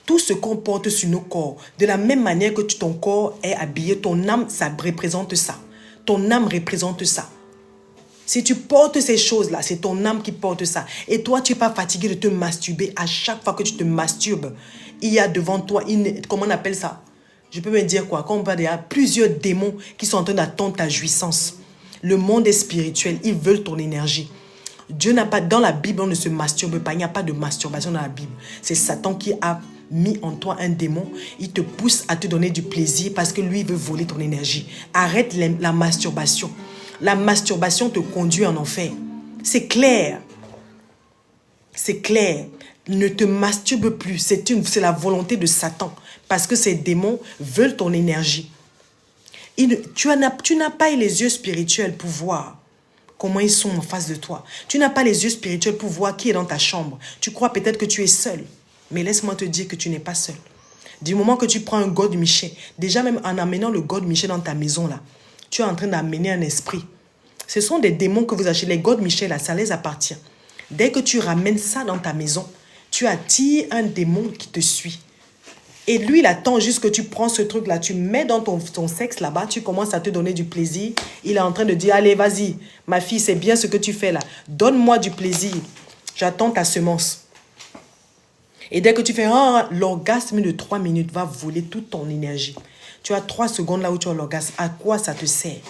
S1: Tout ce qu'on porte sur nos corps, de la même manière que ton corps est habillé, ton âme, ça représente ça. Ton âme représente ça. Si tu portes ces choses-là, c'est ton âme qui porte ça. Et toi, tu n'es pas fatigué de te masturber. À chaque fois que tu te masturbes, il y a devant toi, comment on appelle ça? Je peux me dire quoi? Quand on parle, il y a plusieurs démons qui sont en train d'attendre ta jouissance. Le monde est spirituel. Ils veulent ton énergie. Dieu n'a pas, dans la Bible, on ne se masturbe pas. Il n'y a pas de masturbation dans la Bible. C'est Satan qui a mis en toi un démon. Il te pousse à te donner du plaisir parce que lui, il veut voler ton énergie. Arrête la masturbation. La masturbation te conduit en enfer. C'est clair. C'est clair. Ne te masturbe plus. C'est la volonté de Satan. Parce que ces démons veulent ton énergie. Tu n'as pas les yeux spirituels pour voir comment ils sont en face de toi. Tu n'as pas les yeux spirituels pour voir qui est dans ta chambre. Tu crois peut-être que tu es seul. Mais laisse-moi te dire que tu n'es pas seul. Du moment que tu prends un God-Miché, déjà même en amenant le God-Miché dans ta maison, là, tu es en train d'amener un esprit. Ce sont des démons que vous achetez. Les God-Miché, là, ça les appartient. Dès que tu ramènes ça dans ta maison, tu attires un démon qui te suit. Et lui, il attend juste que tu prends ce truc-là, tu mets dans ton sexe là-bas, tu commences à te donner du plaisir. Il est en train de dire, allez, vas-y, ma fille, c'est bien ce que tu fais là. Donne-moi du plaisir. J'attends ta semence. Et dès que tu fais, l'orgasme de 3 minutes va voler toute ton énergie. Tu as 3 secondes là où tu as l'orgasme. À quoi ça te sert?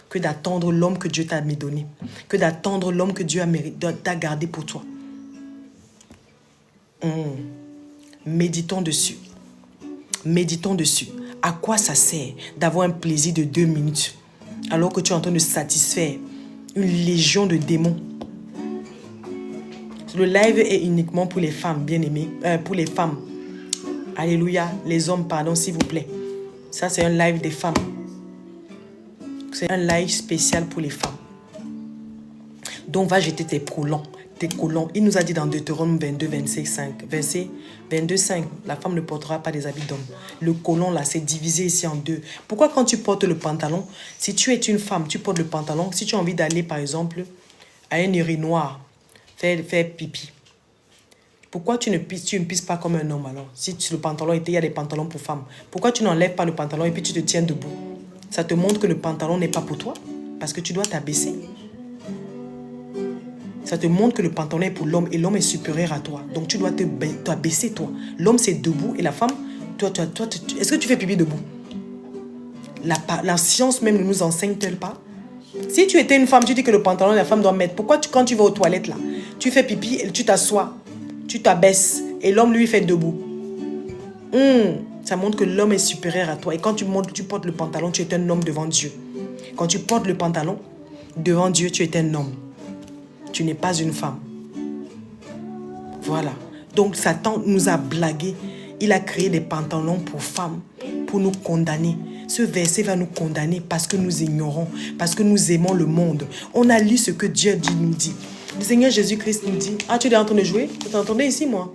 S1: Que d'attendre l'homme que Dieu t'a donné. Que d'attendre l'homme que Dieu t'a gardé pour toi. Méditons dessus. Méditons dessus. À quoi ça sert d'avoir un plaisir de 2 minutes alors que tu es en train de satisfaire une légion de démons? Le live est uniquement pour les femmes, bien-aimées. Pour les femmes. Alléluia. Les hommes, pardon, s'il vous plaît. Ça, c'est un live des femmes. C'est un live spécial pour les femmes. Donc, va jeter tes prolongs, tes colons. Il nous a dit dans Deutéronome 22, 5, verset 22, 5, la femme ne portera pas des habits d'homme. Le colon, là, c'est divisé ici en deux. Pourquoi quand tu portes le pantalon, si tu es une femme, tu portes le pantalon, si tu as envie d'aller, par exemple, à une urinoir, faire pipi, pourquoi tu ne pisses pas comme un homme alors? Si le pantalon était, il y a des pantalons pour femmes. Pourquoi tu n'enlèves pas le pantalon et puis tu te tiens debout? Ça te montre que le pantalon n'est pas pour toi parce que tu dois t'abaisser. Ça te montre que le pantalon est pour l'homme et l'homme est supérieur à toi. Donc tu dois t'abaisser toi. L'homme c'est debout et la femme, toi est-ce que tu fais pipi debout? La science même ne nous enseigne-t-elle pas? Si tu étais une femme, tu dis que le pantalon la femme doit mettre. Pourquoi quand tu vas aux toilettes là, tu fais pipi et tu t'assois, tu t'abaisses et l'homme lui fait debout? Ça montre que l'homme est supérieur à toi. Et quand tu portes le pantalon, tu es un homme devant Dieu. Quand tu portes le pantalon, devant Dieu, tu es un homme. Tu n'es pas une femme. Voilà. Donc Satan nous a blagué. Il a créé des pantalons pour femmes, pour nous condamner. Ce verset va nous condamner parce que nous ignorons, parce que nous aimons le monde. On a lu ce que Dieu nous dit. Le Seigneur Jésus-Christ nous dit, ah, tu es en train de jouer? Tu t'entendais ici, moi?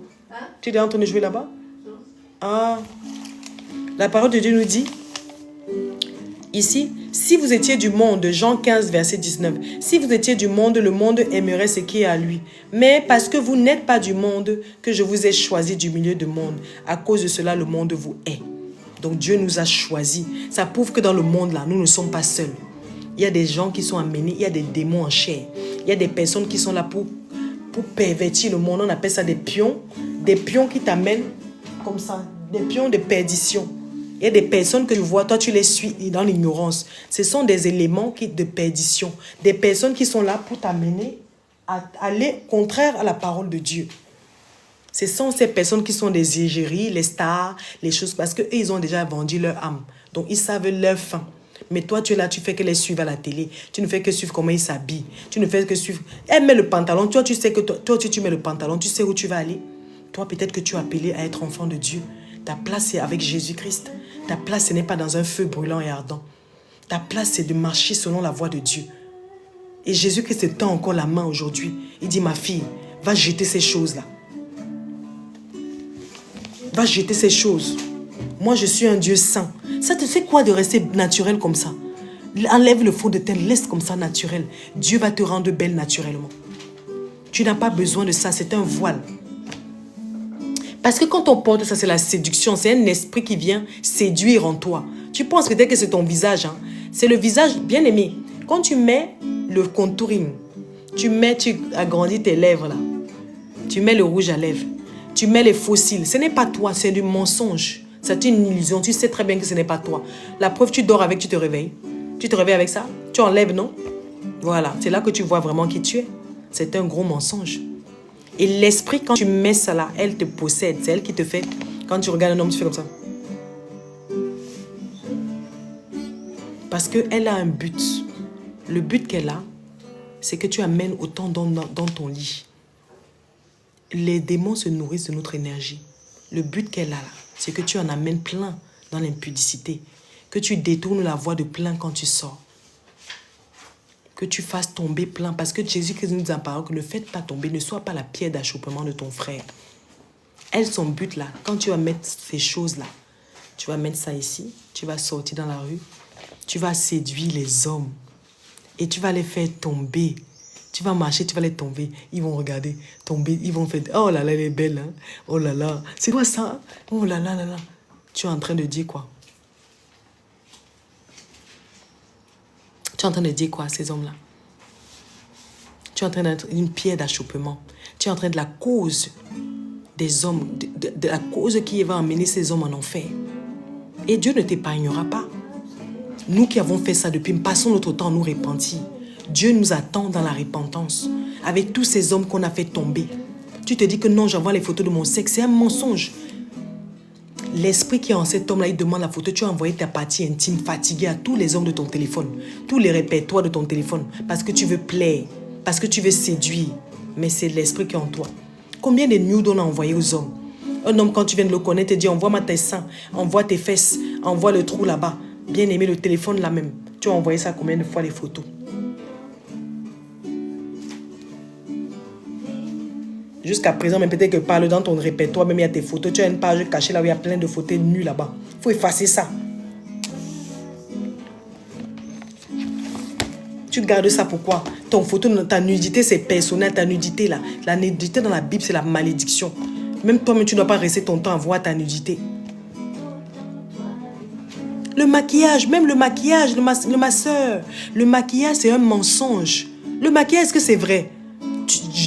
S1: Tu es en train de jouer là-bas? Ah. La parole de Dieu nous dit, ici, si vous étiez du monde, Jean 15, verset 19, si vous étiez du monde, le monde aimerait ce qui est à lui. Mais parce que vous n'êtes pas du monde, que je vous ai choisi du milieu du monde. À cause de cela, le monde vous hait. Donc Dieu nous a choisis. Ça prouve que dans le monde, là, nous ne sommes pas seuls. Il y a des gens qui sont amenés, il y a des démons en chair. Il y a des personnes qui sont là pour pervertir le monde. On appelle ça des pions qui t'amènent comme ça, des pions de perdition. Il y a des personnes que tu vois, toi tu les suis dans l'ignorance. Ce sont des éléments de perdition. Des personnes qui sont là pour t'amener à aller contraire à la parole de Dieu. Ce sont ces personnes qui sont des égéries, les stars, les choses, parce qu'eux, ils ont déjà vendu leur âme. Donc, ils savent leur fin. Mais toi, tu es là, tu fais que les suivre à la télé. Tu ne fais que suivre comment ils s'habillent. Tu ne fais que suivre... Elle met le pantalon. Toi, tu sais que toi, tu mets le pantalon. Tu sais où tu vas aller. Toi, peut-être que tu es appelé à être enfant de Dieu. Ta place, c'est avec Jésus-Christ. Ta place, ce n'est pas dans un feu brûlant et ardent. Ta place, c'est de marcher selon la voie de Dieu. Et Jésus-Christ te tend encore la main aujourd'hui. Il dit, ma fille, va jeter ces choses-là. Va jeter ces choses. Moi, je suis un Dieu saint. Ça te fait quoi de rester naturel comme ça? Enlève le fond de teint, laisse comme ça naturel. Dieu va te rendre belle naturellement. Tu n'as pas besoin de ça, c'est un voile. Parce que quand on porte ça, c'est la séduction. C'est un esprit qui vient séduire en toi. Tu penses peut-être que c'est ton visage. Hein? C'est le visage, bien aimé. Quand tu mets le contouring, tu agrandis tes lèvres là. Tu mets le rouge à lèvres. Tu mets les fossiles. Ce n'est pas toi, c'est du mensonge. C'est une illusion. Tu sais très bien que ce n'est pas toi. La preuve, tu dors avec, tu te réveilles. Tu te réveilles avec ça. Tu enlèves, non? Voilà. C'est là que tu vois vraiment qui tu es. C'est un gros mensonge. Et l'esprit, quand tu mets ça là, elle te possède. C'est elle qui te fait. Quand tu regardes un homme, tu fais comme ça. Parce qu'elle a un but. Le but qu'elle a, c'est que tu amènes autant dans ton lit. Les démons se nourrissent de notre énergie. Le but qu'elle a là, c'est que tu en amènes plein dans l'impudicité. Que tu détournes la voie de plein quand tu sors. Que tu fasses tomber plein. Parce que Jésus-Christ nous a parlé que ne faites pas tomber, ne sois pas la pierre d'achoppement de ton frère. Elle, son but là, quand tu vas mettre ces choses-là, tu vas mettre ça ici, tu vas sortir dans la rue, tu vas séduire les hommes et tu vas les faire tomber. Tu vas marcher, tu vas les tomber. Ils vont regarder, tomber, ils vont faire, oh là là, elle est belle, hein? Oh là là, c'est quoi ça? Oh là là là là. Tu es en train de dire quoi? Tu es en train de dire quoi à ces hommes-là? Tu es en train d'être une pierre d'achoppement. Tu es en train de la cause des hommes, de la cause qui va emmener ces hommes en enfer. Et Dieu ne t'épargnera pas. Nous qui avons fait ça depuis, passons notre temps à nous repentir. Dieu nous attend dans la repentance. Avec tous ces hommes qu'on a fait tomber. Tu te dis que non, j'envoie les photos de mon sexe. C'est un mensonge. L'esprit qui est en cet homme-là, il demande la photo. Tu as envoyé ta partie intime fatiguée à tous les hommes de ton téléphone. Tous les répertoires de ton téléphone. Parce que tu veux plaire. Parce que tu veux séduire. Mais c'est l'esprit qui est en toi. Combien de nudes on a envoyé aux hommes? Un homme, quand tu viens de le connaître, te dit, envoie-moi tes seins, envoie tes fesses, envoie le trou là-bas. Bien aimé, le téléphone là même. Tu as envoyé ça combien de fois les photos? Jusqu'à présent, mais peut-être que parle dans ton répertoire, même il y a tes photos. Tu as une page cachée là où il y a plein de photos nues là-bas. Il faut effacer ça. Tu gardes ça pourquoi? Ton photo, ta nudité, c'est personnel. Ta nudité là. La nudité dans la Bible, c'est la malédiction. Même toi-même, tu ne dois pas rester ton temps à voir ta nudité. Le maquillage, même le maquillage, ma soeur. Le maquillage, c'est un mensonge. Le maquillage, est-ce que c'est vrai?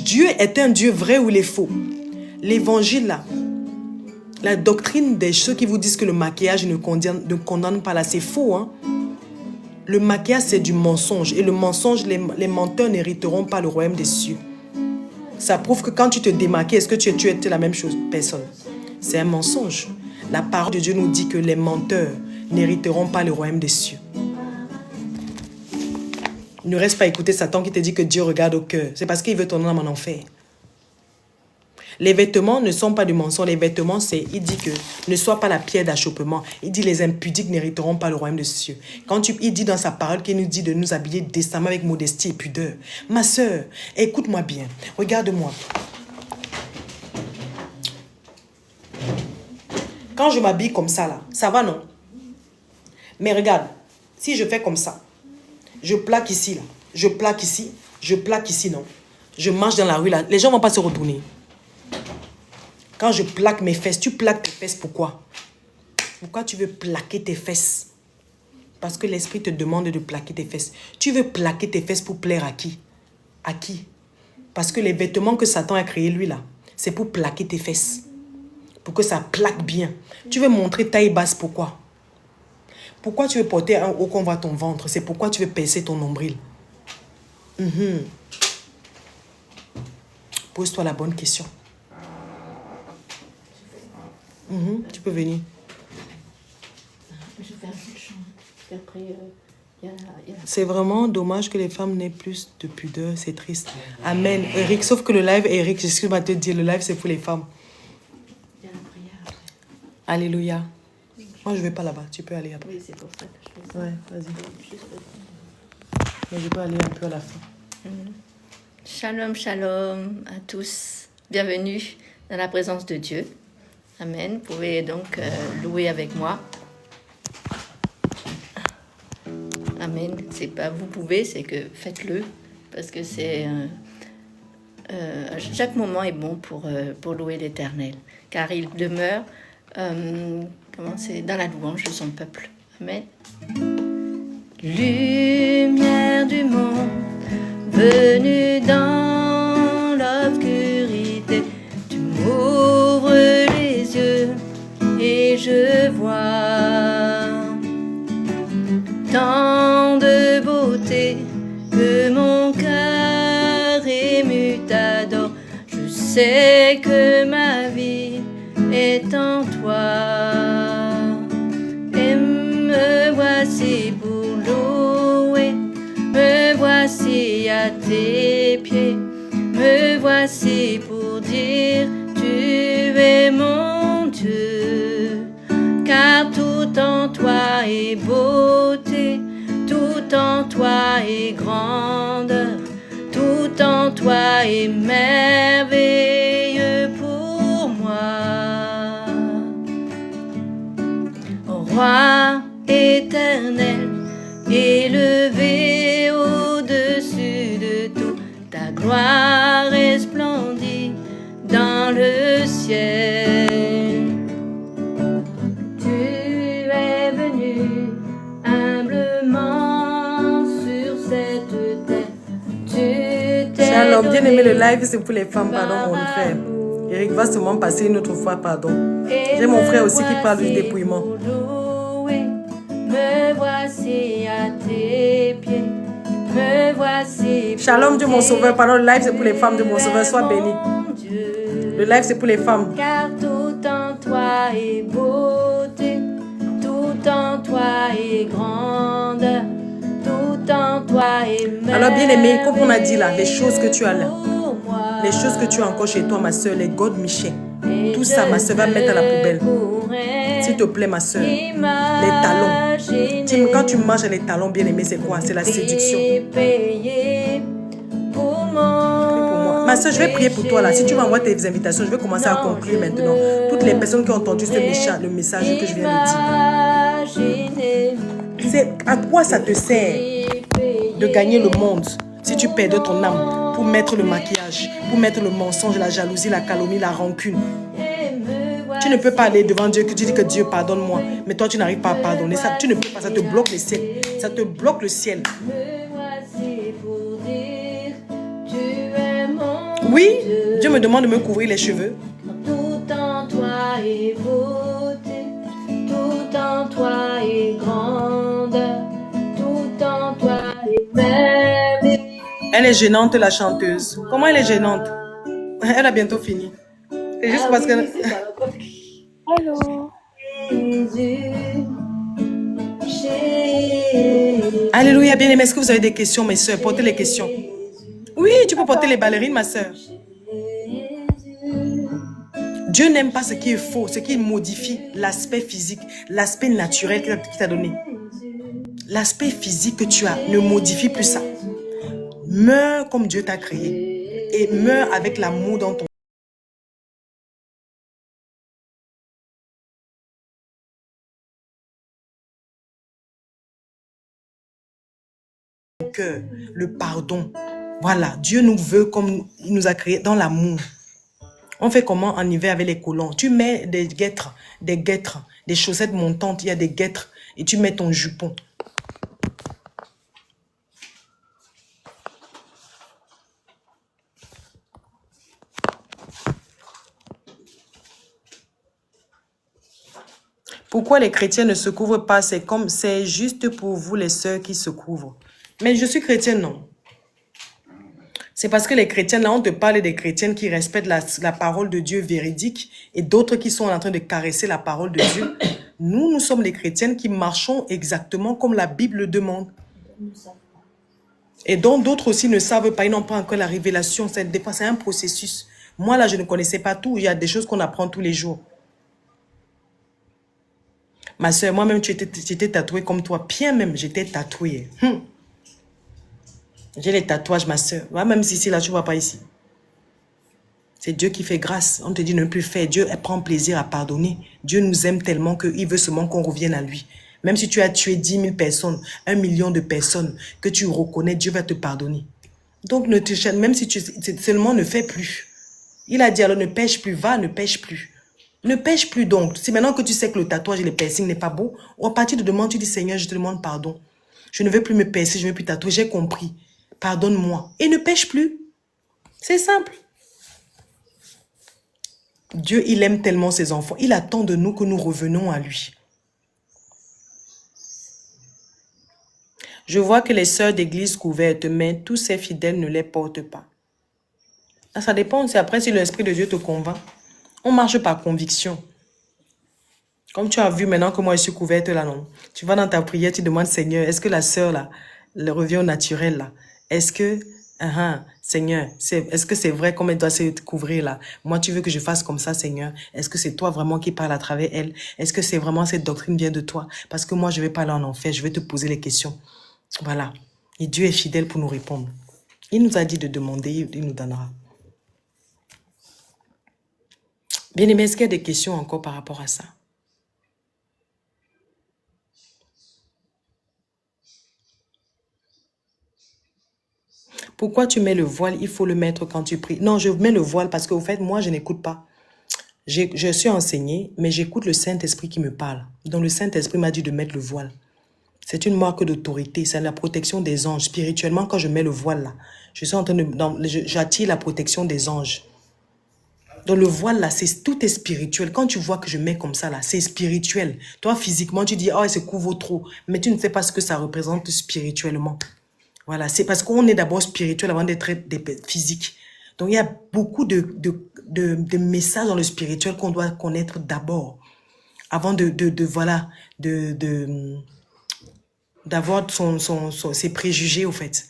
S1: Dieu est un Dieu vrai ou il est faux? L'évangile là, la doctrine de ceux qui vous disent que le maquillage ne condamne pas là, c'est faux. Hein? Le maquillage, c'est du mensonge. Et le mensonge, les menteurs n'hériteront pas le royaume des cieux. Ça prouve que quand tu te démaquilles, est-ce que tu es la même chose? Personne. C'est un mensonge. La parole de Dieu nous dit que les menteurs n'hériteront pas le royaume des cieux. Ne reste pas à écouter Satan qui te dit que Dieu regarde au cœur. C'est parce qu'il veut ton âme en enfer. Les vêtements ne sont pas du mensonge. Les vêtements, c'est, il dit que ne sois pas la pierre d'achoppement. Il dit les impudiques n'hériteront pas le royaume des cieux. Il dit dans sa parole qu'il nous dit de nous habiller décemment avec modestie et pudeur. Ma soeur, écoute-moi bien. Regarde-moi. Quand je m'habille comme ça là, ça va non? Mais regarde, si je fais comme ça, je plaque ici, là. Je plaque ici, non. Je marche dans la rue, là. Les gens ne vont pas se retourner. Quand je plaque mes fesses, tu plaques tes fesses, pourquoi? Pourquoi tu veux plaquer tes fesses? Parce que l'esprit te demande de plaquer tes fesses. Tu veux plaquer tes fesses pour plaire à qui? À qui? Parce que les vêtements que Satan a créés, lui, là, c'est pour plaquer tes fesses. Pour que ça plaque bien. Tu veux montrer taille basse, pourquoi? Pourquoi tu veux porter un haut qu'on voit ton ventre? C'est pourquoi tu veux percer ton nombril. Pose-toi la bonne question. Tu peux venir.
S5: Je vais faire un chant. Après,
S1: c'est vraiment dommage que les femmes n'aient plus de pudeur. C'est triste. Amen. Eric, sauf que le live, Eric, excuse-moi de te dire, le live, c'est pour les femmes.
S5: il y a la prière après.
S1: Alléluia. Moi, je ne vais pas là-bas. Tu peux aller après.
S5: Oui, c'est pour ça que je fais ça.
S1: Ouais, vas-y.
S5: Juste
S1: Mais je peux aller un peu à la fin.
S5: Shalom, shalom à tous. Bienvenue dans la présence de Dieu. Amen. Vous pouvez donc louer avec moi. Amen. C'est pas vous pouvez, c'est que faites-le. Parce que c'est... chaque moment est bon pour louer l'Éternel. Car il demeure dans la louange de son peuple. Amen. Lumière du monde, venue dans l'obscurité, tu m'ouvres les yeux et je vois tant de beauté que mon cœur ému t'adore. Je sais que ma vie est en toi et me voici pour louer. Me voici à tes pieds, me voici pour dire tu es mon Dieu, car tout en toi est beauté, tout en toi est grandeur, tout en toi est merveilleux pour moi. Ô Roi éternel, élevé au-dessus de tout, ta gloire resplendit dans le ciel. Tu es venu humblement sur cette terre.
S1: Shalom, bien aimé, le live c'est pour les femmes, pardon mon frère. Eric va seulement passer une autre fois, pardon. J'ai mon frère aussi qui parle du dépouillement.
S5: Me voici à tes pieds, me voici.
S1: Shalom Dieu mon sauveur, pardon, le live c'est pour les femmes de mon sauveur, sois béni. Le live c'est pour les femmes.
S5: Car tout en toi est beauté, tout en toi est grandeur, tout en toi est merveilleux.
S1: Alors bien aimé, comme on a dit là, les choses que tu as là, les choses que tu as encore chez toi ma soeur, les God Michel, tout ça ma soeur va mettre à la poubelle. S'il te plaît ma soeur, les talons. Tim, quand tu manges les talons bien aimé, c'est quoi? C'est la séduction. Prie pour moi. Ma soeur, je vais prier pour toi là. Si tu m'envoies tes invitations, je vais commencer à conclure maintenant. Toutes les personnes qui ont entendu le message que je viens de dire. C'est à quoi ça te sert de gagner le monde si tu perds ton âme pour mettre le maquillage, pour mettre le mensonge, la jalousie, la calomnie, la rancune. Tu ne peux pas aller devant Dieu que tu dis que Dieu pardonne-moi, mais toi tu n'arrives pas à pardonner. Ça, tu ne peux pas, ça te bloque le ciel. Ça te bloque le ciel. Oui, Dieu me demande de me couvrir les cheveux.
S5: Tout en toi est beauté, tout en toi est grande, tout en toi est merveilleuse.
S1: Elle est gênante, la chanteuse. Comment elle est gênante? Elle a bientôt fini. C'est juste parce que...
S6: Allô?
S1: Alléluia, bien-aimés. Est-ce que vous avez des questions, mes soeurs? Portez les questions. Oui, tu peux porter les ballerines, ma soeur. Dieu n'aime pas ce qui est faux, ce qui modifie l'aspect physique, l'aspect naturel qu'il t'a donné. L'aspect physique que tu as, ne modifie plus ça. Meurs comme Dieu t'a créé et meurs avec l'amour dans ton cœur, le pardon. Voilà, Dieu nous veut comme il nous a créé dans l'amour. On fait comment en hiver avec les colons? Tu mets des guêtres, des chaussettes montantes, il y a des guêtres et tu mets ton jupon. Pourquoi les chrétiens ne se couvrent pas? C'est juste pour vous les sœurs qui se couvrent. Mais je suis chrétienne, non. C'est parce que les chrétiens, là, on te parle des chrétiennes qui respectent la parole de Dieu véridique et d'autres qui sont en train de caresser la parole de Dieu. Nous sommes les chrétiennes qui marchons exactement comme la Bible le demande. Et donc, d'autres aussi ne savent pas, ils n'ont pas encore la révélation. C'est un processus. Moi, là, je ne connaissais pas tout. Il y a des choses qu'on apprend tous les jours. Ma soeur, moi-même, tu étais tatouée comme toi. Bien même, j'étais tatouée. J'ai les tatouages, ma soeur. Même si là, tu ne vois pas ici. C'est Dieu qui fait grâce. On te dit ne plus faire. Dieu prend plaisir à pardonner. Dieu nous aime tellement qu'il veut seulement qu'on revienne à lui. Même si tu as tué 10 000 personnes, 1 million de personnes que tu reconnais, Dieu va te pardonner. Donc, même si tu seulement ne fais plus. Il a dit alors ne pêche plus, va, ne pêche plus. Ne pêche plus donc. C'est maintenant que tu sais que le tatouage et le piercing n'est pas beau. Ou à partir de demain, tu dis Seigneur, je te demande pardon. Je ne veux plus me percer, je ne veux plus tatouer. J'ai compris. Pardonne-moi. Et ne pêche plus. C'est simple. Dieu, il aime tellement ses enfants. Il attend de nous que nous revenons à lui. Je vois que les sœurs d'église couvertes, mais tous ces fidèles ne les portent pas. Ça dépend. C'est après si l'Esprit de Dieu te convainc. On marche par conviction. Comme tu as vu maintenant que moi je suis couverte là, non? Tu vas dans ta prière, tu demandes Seigneur, est-ce que la sœur là, le revient au naturel là? Est-ce que, Seigneur, est-ce que c'est vrai comme elle doit se couvrir là? Moi, tu veux que je fasse comme ça, Seigneur? Est-ce que c'est toi vraiment qui parles à travers elle? Est-ce que c'est vraiment cette doctrine vient de toi? Parce que moi, je ne vais pas aller en enfer, je vais te poser les questions. Voilà. Et Dieu est fidèle pour nous répondre. Il nous a dit de demander, il nous donnera. Bien-aimé, est-ce qu'il y a des questions encore par rapport à ça? Pourquoi tu mets le voile? Il faut le mettre quand tu pries. Non, je mets le voile parce qu'au fait, moi, je n'écoute pas. Je suis enseignée, mais j'écoute le Saint-Esprit qui me parle. Donc, le Saint-Esprit m'a dit de mettre le voile. C'est une marque d'autorité. C'est la protection des anges. Spirituellement, quand je mets le voile là, je suis en train de... J'attire la protection des anges. Donc, le voile là, tout est spirituel. Quand tu vois que je mets comme ça là, c'est spirituel. Toi, physiquement, tu dis, oh, elle se couvre trop. Mais tu ne sais pas ce que ça représente spirituellement. Voilà, c'est parce qu'on est d'abord spirituel avant d'être physique. Donc, il y a beaucoup de messages dans le spirituel qu'on doit connaître d'abord. Avant d'avoir ses préjugés, au fait.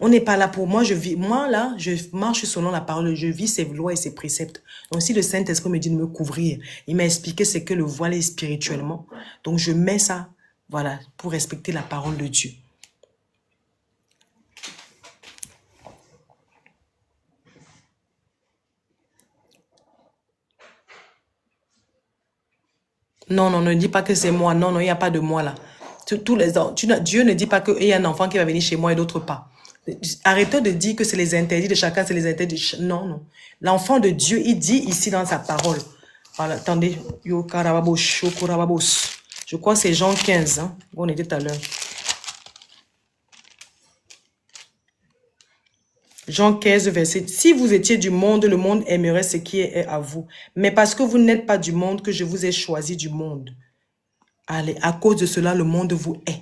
S1: On n'est pas là pour moi. Moi, là, je marche selon la parole. Je vis ses lois et ses préceptes. Donc, si le Saint-Esprit me dit de me couvrir, il m'a expliqué c'est que le voile est spirituellement. Donc, je mets ça, voilà, pour respecter la parole de Dieu. Non, non, ne dis pas que c'est moi. Non, non, il n'y a pas de moi là. Dieu ne dit pas qu'il y a un enfant qui va venir chez moi et d'autres pas. Arrêtez de dire que c'est les interdits de chacun, c'est les interdits de... Non, non. L'enfant de Dieu, il dit ici dans sa parole. Voilà, attendez. Yo karababos, shokorababos. Je crois que c'est Jean 15, hein, où on était tout à l'heure. Jean 15, verset. Si vous étiez du monde, le monde aimerait ce qui est à vous. Mais parce que vous n'êtes pas du monde, que je vous ai choisi du monde. Allez, à cause de cela, le monde vous hait.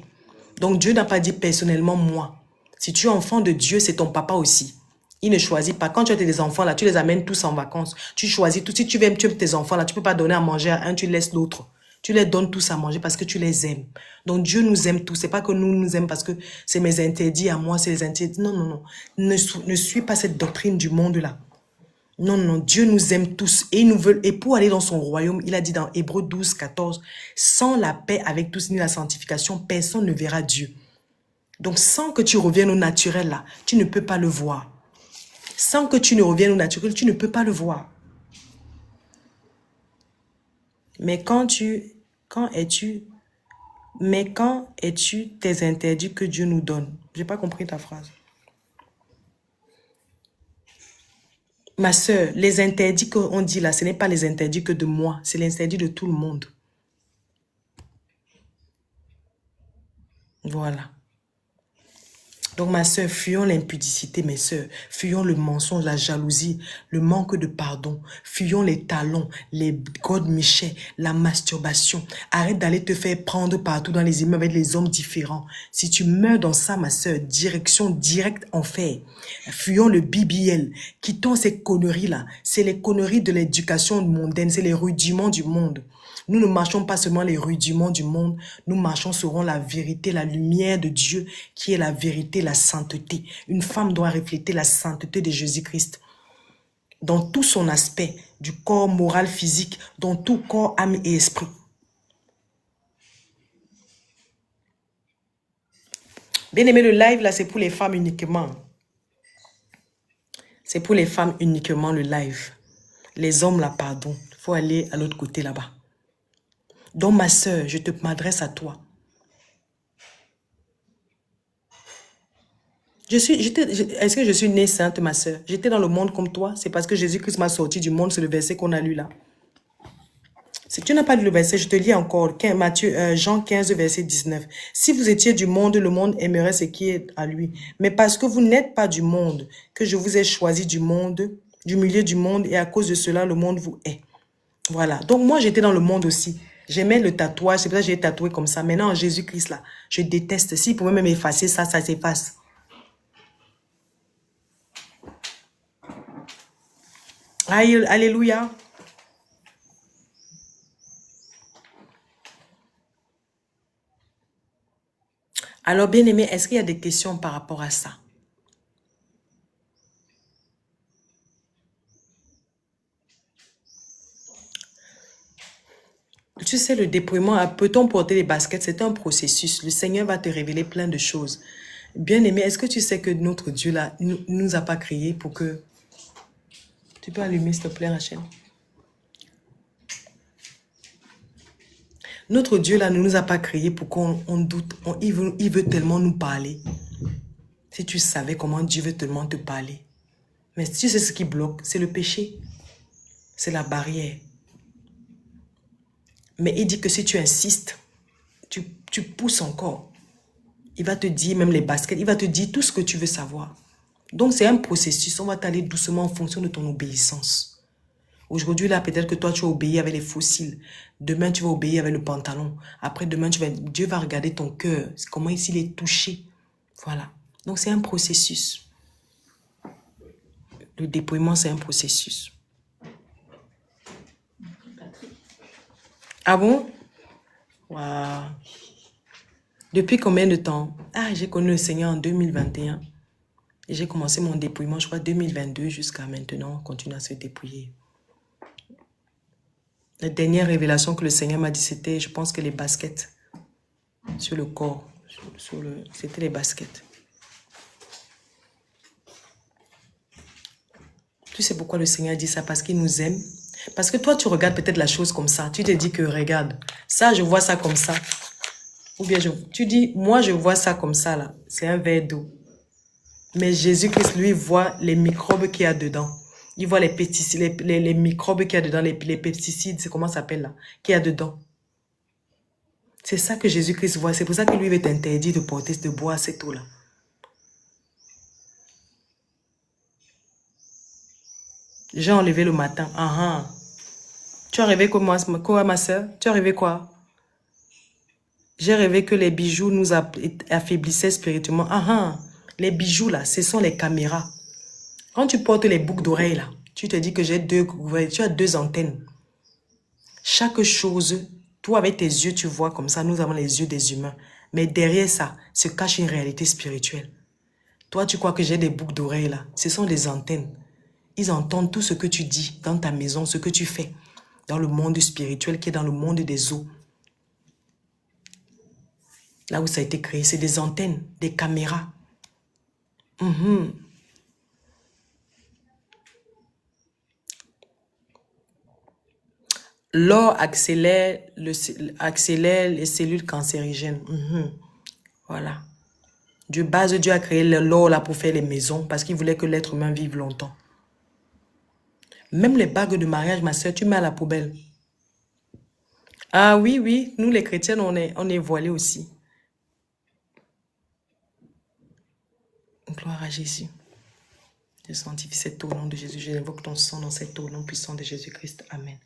S1: Donc Dieu n'a pas dit personnellement moi. Si tu es enfant de Dieu, c'est ton papa aussi. Il ne choisit pas. Quand tu as des enfants là, tu les amènes tous en vacances. Tu choisis tout. Si tu aimes tes enfants là, tu ne peux pas donner à manger à un, tu laisses l'autre. Tu les donnes tous à manger parce que tu les aimes. Donc Dieu nous aime tous. C'est pas que nous nous aimons parce que c'est mes interdits à moi, c'est les interdits. Non, non, non. Ne suis pas cette doctrine du monde là. Non, non, Dieu nous aime tous et il nous veut. Et pour aller dans son royaume, il a dit dans Hébreux 12, 14, sans la paix avec tous ni la sanctification, personne ne verra Dieu. Donc sans que tu reviennes au naturel là, tu ne peux pas le voir. Sans que tu ne reviennes au naturel, tu ne peux pas le voir. Mais quand es-tu tes interdits que Dieu nous donne? J'ai pas compris ta phrase. Ma sœur, les interdits qu'on dit là, ce n'est pas les interdits que de moi, c'est les interdits de tout le monde. Voilà. Donc ma sœur, fuyons l'impudicité, mes sœurs. Fuyons le mensonge, la jalousie, le manque de pardon. Fuyons les talons, les godemichets, la masturbation. Arrête d'aller te faire prendre partout dans les immeubles avec les hommes différents. Si tu meurs dans ça, ma sœur, direction directe enfer. Fuyons le BBL. Quittons ces conneries-là. C'est les conneries de l'éducation mondaine. C'est les rudiments du monde. Nous ne marchons pas seulement les rudiments du monde, nous marchons selon la vérité, la lumière de Dieu, qui est la vérité, la sainteté. Une femme doit refléter la sainteté de Jésus-Christ dans tout son aspect, du corps moral, physique, dans tout corps, âme et esprit. Bien aimé, le live là, c'est pour les femmes uniquement. C'est pour les femmes uniquement le live. Les hommes là, pardon, il faut aller à l'autre côté là-bas. Donc ma sœur, je m'adresse à toi. Est-ce que je suis née sainte, ma sœur? J'étais dans le monde comme toi. C'est parce que Jésus-Christ m'a sorti du monde. C'est le verset qu'on a lu là. Si tu n'as pas lu le verset, je te lis encore. Jean 15, verset 19. Si vous étiez du monde, le monde aimerait ce qui est à lui. Mais parce que vous n'êtes pas du monde, que je vous ai choisi du monde, du milieu du monde, et à cause de cela, le monde vous hait. Voilà. Donc moi, j'étais dans le monde aussi. J'aimais le tatouage, c'est pour ça que j'ai tatoué comme ça. Maintenant, en Jésus-Christ, là, je déteste. S'il pouvait même effacer ça, ça s'efface. Alléluia. Alors, bien-aimé, est-ce qu'il y a des questions par rapport à ça? Tu sais, le dépouillement, peut-on porter les baskets? C'est un processus. Le Seigneur va te révéler plein de choses. Bien-aimé, est-ce que tu sais que notre Dieu, là, ne nous a pas créés pour que... Tu peux allumer, s'il te plaît, Rachel? Notre Dieu, là, ne nous a pas créés pour qu'on doute. Il veut tellement nous parler. Si tu savais comment Dieu veut tellement te parler. Mais tu sais ce qui bloque, c'est le péché. C'est la barrière. Mais il dit que si tu insistes, tu pousses encore. Il va te dire même les baskets, il va te dire tout ce que tu veux savoir. Donc c'est un processus, on va t'aller doucement en fonction de ton obéissance. Aujourd'hui là, peut-être que toi tu vas obéir avec les fossiles. Demain tu vas obéir avec le pantalon. Après demain Dieu va regarder ton cœur, comment il est touché. Voilà. Donc c'est un processus. Le dépouillement c'est un processus. Ah bon? Waouh. Depuis combien de temps? Ah, j'ai connu le Seigneur en 2021. Et j'ai commencé mon dépouillement, je crois, 2022 jusqu'à maintenant. On continue à se dépouiller. La dernière révélation que le Seigneur m'a dit, c'était, je pense que les baskets sur le corps. C'était les baskets. Tu sais pourquoi le Seigneur dit ça? Parce qu'il nous aime. Parce que toi, tu regardes peut-être la chose comme ça. Tu te dis que, regarde, ça, je vois ça comme ça. Ou bien, tu dis, moi, je vois ça comme ça, là. C'est un verre d'eau. Mais Jésus-Christ, lui, voit les microbes qu'il y a dedans. Il voit les pesticides, les microbes qu'il y a dedans, les pesticides, c'est comment ça s'appelle là, qu'il y a dedans. C'est ça que Jésus-Christ voit. C'est pour ça que lui veut t'interdire de porter, de boire cette eau-là. J'ai enlevé le matin. Ah, ah. Tu as rêvé quoi, ma soeur? Tu as rêvé quoi? J'ai rêvé que les bijoux nous affaiblissaient spirituellement. Ah, ah. Les bijoux, là, ce sont les caméras. Quand tu portes les boucles d'oreilles, là, tu te dis que tu as deux antennes. Chaque chose, toi, avec tes yeux, tu vois comme ça, nous avons les yeux des humains. Mais derrière ça, se cache une réalité spirituelle. Toi, tu crois que j'ai des boucles d'oreilles, là. Ce sont des antennes. Ils entendent tout ce que tu dis dans ta maison, ce que tu fais dans le monde spirituel qui est dans le monde des eaux. Là où ça a été créé, c'est des antennes, des caméras. L'or accélère les cellules cancérigènes. Voilà. De base, Dieu a créé l'or là pour faire les maisons parce qu'il voulait que l'être humain vive longtemps. Même les bagues de mariage, ma soeur, tu mets à la poubelle. Ah oui, oui, nous les chrétiens, on est voilés aussi. Gloire à Jésus. Je sanctifie cette eau au nom de Jésus. Je invoque ton sang dans cette eau au nom puissant de Jésus-Christ. Amen.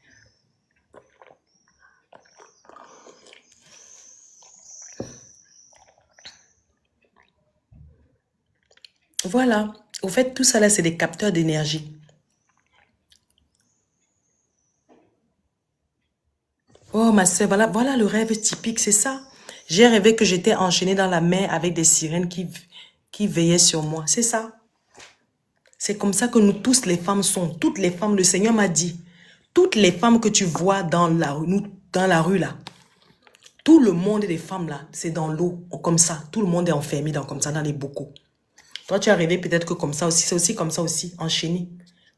S1: Voilà. Au fait, tout ça là, c'est des capteurs d'énergie. Oh, ma soeur, voilà le rêve typique, c'est ça. J'ai rêvé que j'étais enchaînée dans la mer avec des sirènes qui veillaient sur moi. C'est ça. C'est comme ça que nous tous, les femmes, sont. Toutes les femmes, le Seigneur m'a dit, toutes les femmes que tu vois dans la rue, là, tout le monde des femmes, là, c'est dans l'eau, comme ça. Tout le monde est enfermé comme ça, dans les bocaux. Toi, tu es arrivé peut-être que comme ça aussi, c'est aussi comme ça aussi, enchaîné.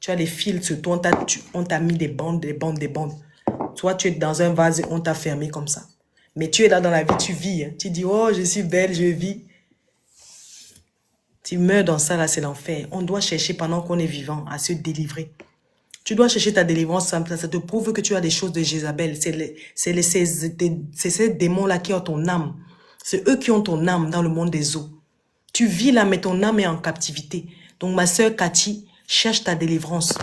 S1: Tu as des fils sur toi, on t'a mis des bandes. Toi, tu es dans un vase et on t'a fermé comme ça. Mais tu es là dans la vie, tu vis. Hein. Tu dis, oh, je suis belle, je vis. Tu meurs dans ça, là, c'est l'enfer. On doit chercher pendant qu'on est vivant à se délivrer. Tu dois chercher ta délivrance simple. Ça te prouve que tu as des choses de Jézabel. C'est ces démons-là qui ont ton âme. C'est eux qui ont ton âme dans le monde des eaux. Tu vis là, mais ton âme est en captivité. Donc, ma soeur Cathy, cherche ta délivrance.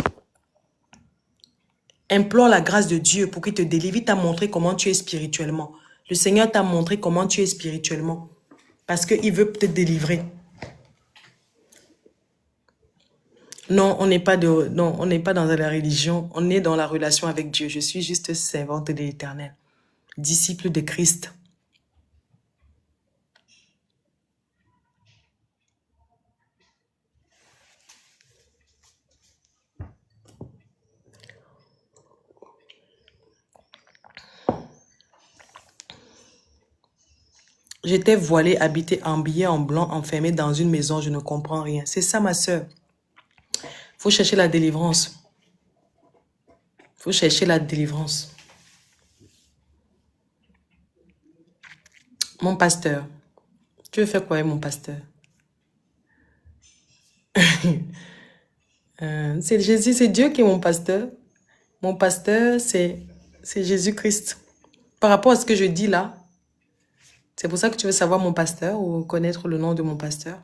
S1: Implore la grâce de Dieu pour qu'il te délivre. Il t'a montré comment tu es spirituellement. Le Seigneur t'a montré comment tu es spirituellement. Parce qu'il veut te délivrer. Non, on n'est pas dans la religion. On est dans la relation avec Dieu. Je suis juste servante de l'Éternel. Disciple de Christ. J'étais voilée, habitée, habillée en blanc, enfermée dans une maison, je ne comprends rien. C'est ça, ma soeur. Faut chercher la délivrance. Faut chercher la délivrance. Mon pasteur. Tu veux faire quoi avec mon pasteur? C'est Jésus, c'est Dieu qui est mon pasteur. Mon pasteur, c'est Jésus-Christ. Par rapport à ce que je dis là, c'est pour ça que tu veux savoir mon pasteur ou connaître le nom de mon pasteur.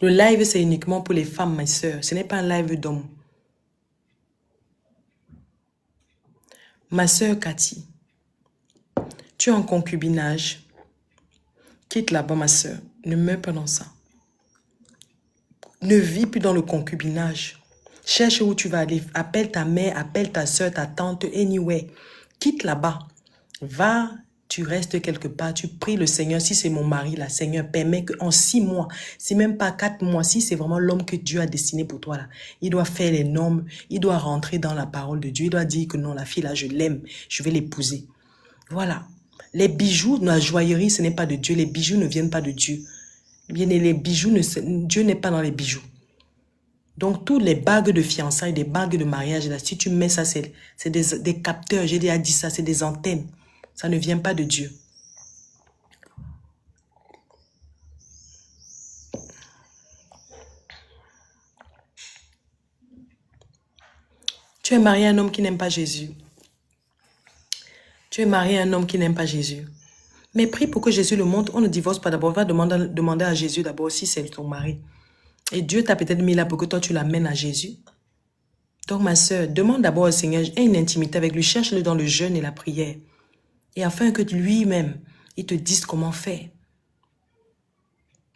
S1: Le live, c'est uniquement pour les femmes, ma soeur. Ce n'est pas un live d'homme. Ma soeur Cathy, tu es en concubinage. Quitte là-bas, ma soeur. Ne meurs pas dans ça. Ne vis plus dans le concubinage. Cherche où tu vas aller. Appelle ta mère, appelle ta soeur, ta tante, anyway. Quitte là-bas. Va, tu restes quelque part, tu pries le Seigneur. Si c'est mon mari, là, Seigneur, permet qu'en 6 mois, si même pas 4 mois, si c'est vraiment l'homme que Dieu a destiné pour toi, là, il doit faire les normes, il doit rentrer dans la parole de Dieu, il doit dire que non, la fille là, je l'aime, je vais l'épouser. Voilà. Les bijoux, la joaillerie, ce n'est pas de Dieu. Les bijoux ne viennent pas de Dieu. Bien, les bijoux, Dieu n'est pas dans les bijoux. Donc, tous les bagues de fiançailles, des bagues de mariage, là, si tu mets ça, c'est des capteurs. J'ai déjà dit ça, c'est des antennes. Ça ne vient pas de Dieu. Tu es marié à un homme qui n'aime pas Jésus. Tu es marié à un homme qui n'aime pas Jésus. Mais prie pour que Jésus le montre. On ne divorce pas d'abord. Va demander à Jésus d'abord si c'est ton mari. Et Dieu t'a peut-être mis là pour que toi, tu l'amènes à Jésus. Donc, ma soeur, demande d'abord au Seigneur, aie une intimité avec lui. Cherche-le dans le jeûne et la prière. Et afin que lui-même, il te dise comment faire.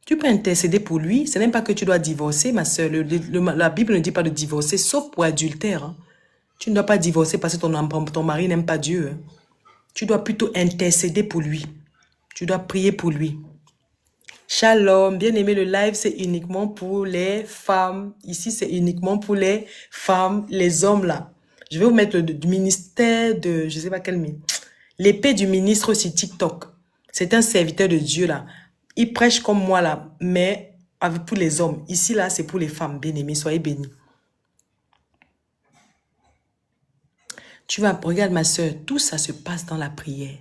S1: Tu peux intercéder pour lui. Ce n'est pas que tu dois divorcer, ma soeur. La Bible ne dit pas de divorcer, sauf pour adultère. Hein. Tu ne dois pas divorcer parce que ton mari n'aime pas Dieu. Hein. Tu dois plutôt intercéder pour lui. Tu dois prier pour lui. Shalom, bien aimé, le live, c'est uniquement pour les femmes. Ici, c'est uniquement pour les femmes, les hommes là. Je vais vous mettre le ministère de, je ne sais pas quel ministre. L'épée du ministre sur TikTok. C'est un serviteur de Dieu là. Il prêche comme moi là, mais pour les hommes. Ici là, c'est pour les femmes. Bien aimé, soyez bénis. Tu vas, regarde ma soeur, tout ça se passe dans la prière.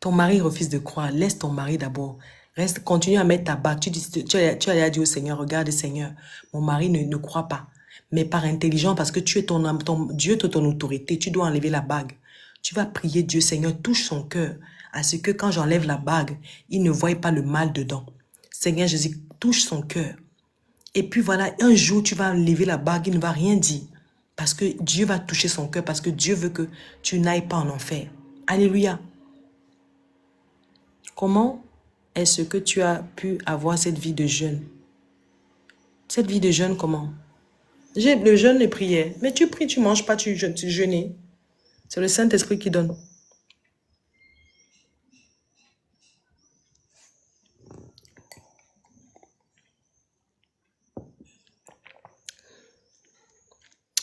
S1: Ton mari refuse de croire. Laisse ton mari d'abord. Reste, continue à mettre ta bague. Tu as dit au Seigneur, regarde Seigneur, mon mari ne croit pas. Mais par intelligence, parce que tu es Dieu est ton autorité, tu dois enlever la bague. Tu vas prier Dieu, Seigneur, touche son cœur, à ce que quand j'enlève la bague, il ne voie pas le mal dedans. Seigneur Jésus, touche son cœur. Et puis voilà, un jour, tu vas enlever la bague, il ne va rien dire. Parce que Dieu va toucher son cœur, parce que Dieu veut que tu n'ailles pas en enfer. Alléluia. Comment est-ce que tu as pu avoir cette vie de jeûne? Cette vie de jeûne, comment? Le jeûne et prière. Mais tu pries, tu ne manges pas, tu jeûnes. C'est le Saint-Esprit qui donne.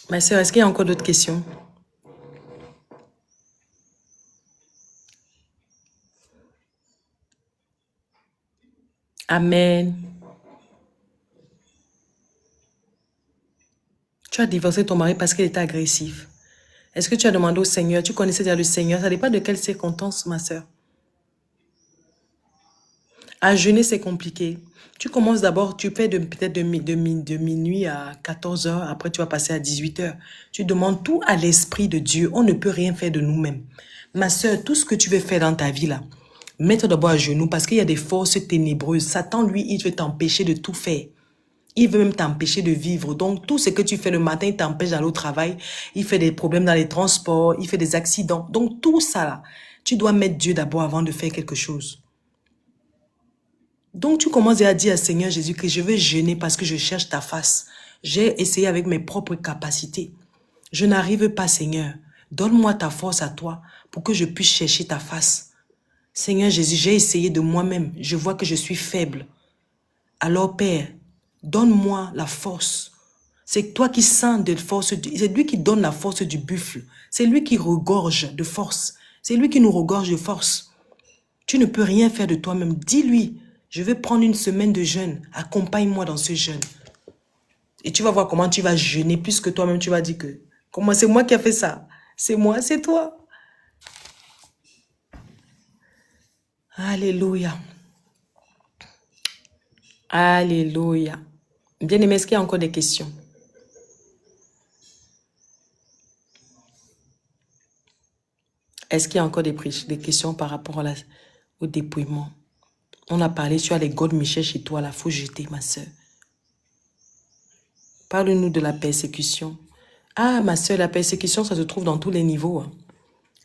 S1: Ma sœur, est-ce qu'il y a encore d'autres questions? Amen. Tu as divorcé ton mari parce qu'il était agressif. Est-ce que tu as demandé au Seigneur? Tu connaissais déjà le Seigneur? Ça dépend de quelles circonstances, ma sœur. À jeûner, c'est compliqué. Tu commences d'abord, tu fais peut-être de minuit à 14 heures. Après, tu vas passer à 18 heures. Tu demandes tout à l'Esprit de Dieu. On ne peut rien faire de nous-mêmes. Ma sœur, tout ce que tu veux faire dans ta vie, là, mets-toi d'abord à genoux parce qu'il y a des forces ténébreuses. Satan, lui, il veut t'empêcher de tout faire. Il veut même t'empêcher de vivre. Donc, tout ce que tu fais le matin, il t'empêche d'aller au travail. Il fait des problèmes dans les transports. Il fait des accidents. Donc, tout ça, là, tu dois mettre Dieu d'abord avant de faire quelque chose. Donc, tu commences à dire à Seigneur Jésus que je veux jeûner parce que je cherche ta face. J'ai essayé avec mes propres capacités. Je n'arrive pas, Seigneur. Donne-moi ta force à toi pour que je puisse chercher ta face. Seigneur Jésus, j'ai essayé de moi-même. Je vois que je suis faible. Alors, Père, donne-moi la force. C'est toi qui sens de force. C'est lui qui donne la force du buffle. C'est lui qui regorge de force. C'est lui qui nous regorge de force. Tu ne peux rien faire de toi-même. Dis-lui, je vais prendre une semaine de jeûne. Accompagne-moi dans ce jeûne. Et tu vas voir comment tu vas jeûner, puisque toi-même tu vas dire que comment c'est moi qui ai fait ça. C'est moi, c'est toi. Alléluia. Alléluia. Bien aimé, est-ce qu'il y a encore des questions? Est-ce qu'il y a encore des questions par rapport au dépouillement? On a parlé sur les God Michel chez toi, là, faut jeter, ma soeur. Parle-nous de la persécution. Ah, ma soeur, la persécution, ça se trouve dans tous les niveaux. Hein.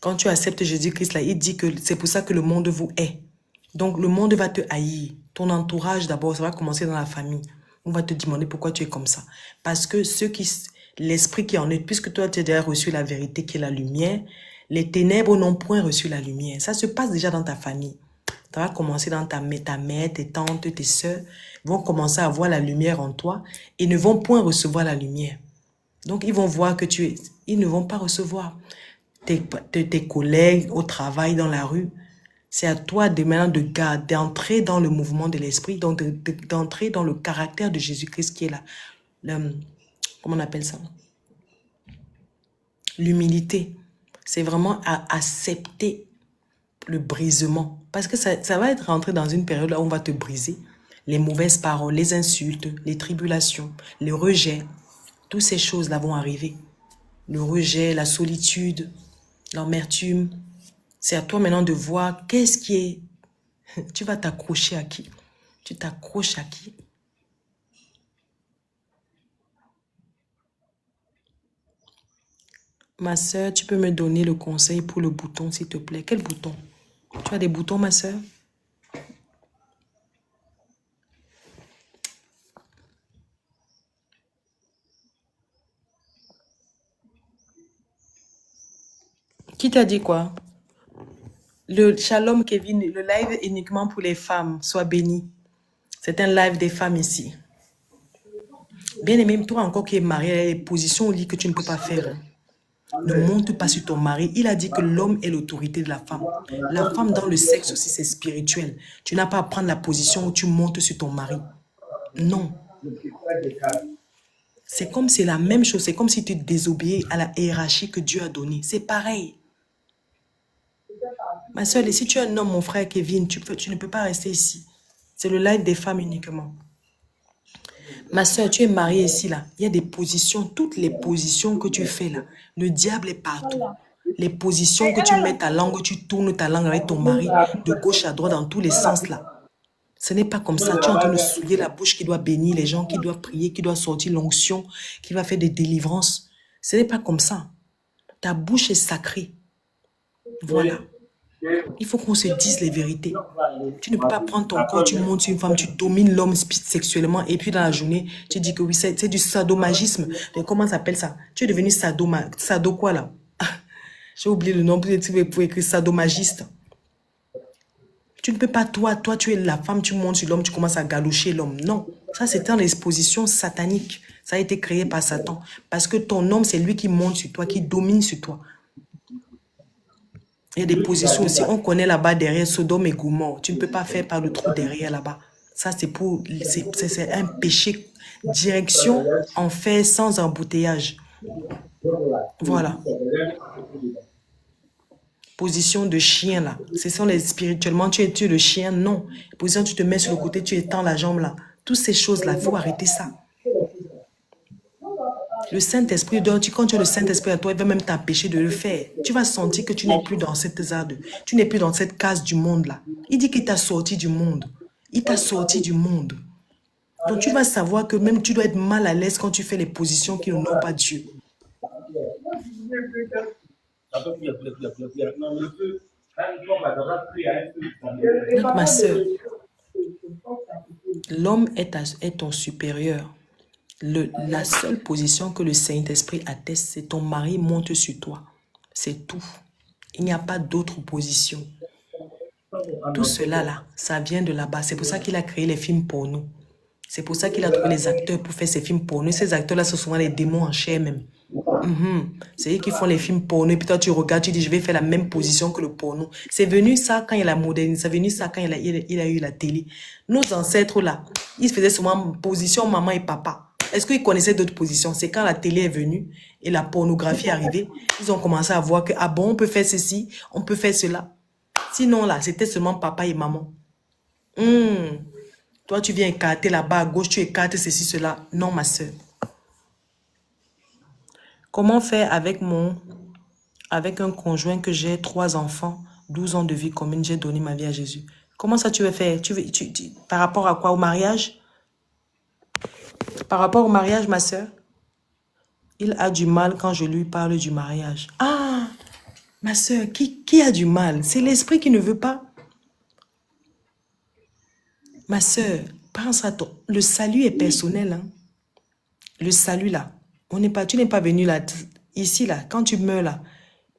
S1: Quand tu acceptes Jésus-Christ, là, il dit que c'est pour ça que le monde vous hait. Donc, le monde va te haïr. Ton entourage, d'abord, ça va commencer dans la famille. On va te demander pourquoi tu es comme ça. Parce que l'esprit qui en est, puisque toi, tu as déjà reçu la vérité qui est la lumière, les ténèbres n'ont point reçu la lumière. Ça se passe déjà dans ta famille. Ça va commencer dans ta mère, tes tantes, tes soeurs vont commencer à voir la lumière en toi et ne vont point recevoir la lumière. Donc, ils vont voir que ils ne vont pas recevoir. Tes collègues au travail, dans la rue, c'est à toi de maintenant d'entrer dans le mouvement de l'esprit, donc d'entrer dans le caractère de Jésus-Christ qui est comment on appelle ça? L'humilité. C'est vraiment à accepter le brisement. Parce que ça va être rentré dans une période là où on va te briser. Les mauvaises paroles, les insultes, les tribulations, les rejets. Toutes ces choses-là vont arriver. Le rejet, la solitude, l'amertume. C'est à toi maintenant de voir qu'est-ce qui est... Tu vas t'accrocher à qui? Tu t'accroches à qui? Ma soeur, tu peux me donner le conseil pour le bouton, s'il te plaît. Quel bouton? Tu as des boutons, ma soeur? Qui t'a dit quoi? Le Shalom, Kevin, le live est uniquement pour les femmes. Sois béni. C'est un live des femmes ici. Bien aimé, toi encore qui es marié, il y a des positions au lit que tu ne peux pas faire. Ne monte pas sur ton mari. Il a dit que l'homme est l'autorité de la femme. La femme dans le sexe aussi, c'est spirituel. Tu n'as pas à prendre la position où tu montes sur ton mari. Non. C'est comme c'est la même chose. C'est comme si tu désobéis à la hiérarchie que Dieu a donnée. C'est pareil. Ma soeur, si tu es un homme, mon frère Kevin, tu ne peux pas rester ici. C'est le live des femmes uniquement. Ma soeur, tu es mariée ici, là. Il y a des positions, toutes les positions que tu fais, là. Le diable est partout. Les positions que tu mets ta langue, tu tournes ta langue avec ton mari, de gauche à droite, dans tous les sens, là. Ce n'est pas comme ça. Tu es en train de souiller la bouche qui doit bénir les gens, qui doivent prier, qui doit sortir l'onction, qui va faire des délivrances. Ce n'est pas comme ça. Ta bouche est sacrée. Voilà. Il faut qu'on se dise les vérités. Tu ne peux pas prendre ton corps, tu montes sur une femme, tu domines l'homme sexuellement et puis dans la journée, tu dis que oui, c'est du sadomagisme. Mais comment ça s'appelle ça? Tu es devenu sado quoi là? J'ai oublié le nom pour écrire sadomagiste. Tu ne peux pas, toi, tu es la femme, tu montes sur l'homme, tu commences à galoucher l'homme. Non, ça c'est une exposition satanique. Ça a été créé par Satan. Parce que ton homme, c'est lui qui monte sur toi, qui domine sur toi. Il y a des positions aussi. On connaît là-bas derrière Sodome et Gomorrhe. Tu ne peux pas faire par le trou derrière là-bas. Ça, c'est un péché. Direction enfer sans embouteillage. Voilà. Position de chien là. Ce sont les spirituellement, tu es le chien. Non. Position, tu te mets sur le côté, tu étends la jambe là. Toutes ces choses-là, il faut arrêter ça. Le Saint-Esprit, quand tu as le Saint-Esprit à toi, il va même t'empêcher de le faire. Tu vas sentir que tu n'es plus dans cette zade, tu n'es plus dans cette case du monde-là. Il dit qu'il t'a sorti du monde. Il t'a sorti du monde. Donc tu vas savoir que même tu dois être mal à l'aise quand tu fais les positions qui n'honorent pas Dieu. Donc ma soeur, l'homme est ton supérieur. La seule position que le Saint-Esprit atteste, c'est ton mari monte sur toi. C'est tout. Il n'y a pas d'autre position. Tout cela là, ça vient de là-bas. C'est pour ça qu'il a créé les films porno. C'est pour ça qu'il a trouvé les acteurs pour faire ces films porno. Ces acteurs-là, ce sont souvent les démons en chair même. C'est eux qui font les films porno. Et puis toi, tu regardes, tu dis, je vais faire la même position que le porno. C'est venu ça quand il y a la modernité. C'est venu ça quand il a eu la télé. Nos ancêtres là, ils faisaient souvent position maman et papa. Est-ce qu'ils connaissaient d'autres positions? C'est quand la télé est venue et la pornographie est arrivée, ils ont commencé à voir que, ah bon, on peut faire ceci, on peut faire cela. Sinon, là, c'était seulement papa et maman. Toi, tu viens écarter là-bas à gauche, tu écartes ceci, cela. Non, ma soeur. Comment faire avec un conjoint que j'ai 3 enfants, 12 ans de vie commune, j'ai donné ma vie à Jésus? Comment ça tu veux faire? Par rapport à quoi? Au mariage? Par rapport au mariage, ma soeur, il a du mal quand je lui parle du mariage. Ah, ma soeur, qui a du mal? C'est l'esprit qui ne veut pas. Ma soeur, pense à toi. Le salut est personnel. Hein? Le salut là, tu n'es pas venu là. Ici là, quand tu meurs là,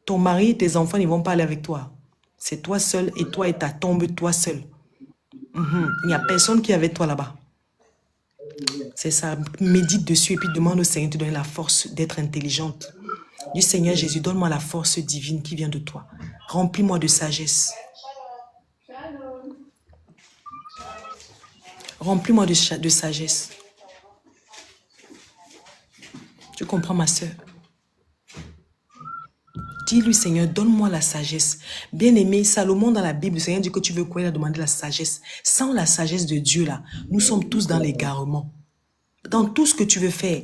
S1: ton mari et tes enfants ne vont pas aller avec toi. C'est toi seul et toi et ta tombe, toi seul. Il n'y a personne qui est avec toi là-bas. C'est ça, médite dessus et puis demande au Seigneur de te donner la force d'être intelligente. Du Seigneur Jésus, donne-moi la force divine qui vient de toi. Remplis-moi de sagesse. Remplis-moi de sagesse. Tu comprends, ma soeur? Dis-lui, Seigneur, donne-moi la sagesse. Bien-aimé, Salomon dans la Bible, le Seigneur dit que tu veux quoi? Il a demandé la sagesse. Sans la sagesse de Dieu, là, nous sommes tous dans l'égarement. Dans tout ce que tu veux faire.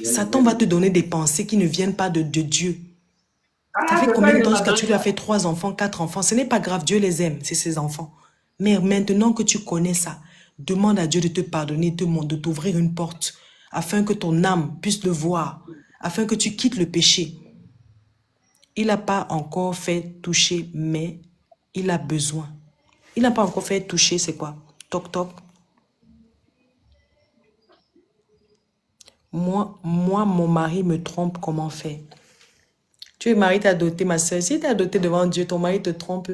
S1: Satan va te donner des pensées qui ne viennent pas de Dieu. Ça fait combien de temps que tu lui as fait 3 enfants, 4 enfants? Ce n'est pas grave, Dieu les aime, c'est ses enfants. Mais maintenant que tu connais ça, demande à Dieu de te pardonner, de t'ouvrir une porte, afin que ton âme puisse le voir, afin que tu quittes le péché. Il n'a pas encore fait toucher, mais il a besoin. Il n'a pas encore fait toucher, c'est quoi? Toc, toc. Moi, mon mari me trompe, comment faire? Tu es marié, tu es adopté, ma soeur. Si tu es adopté devant Dieu, ton mari te trompe.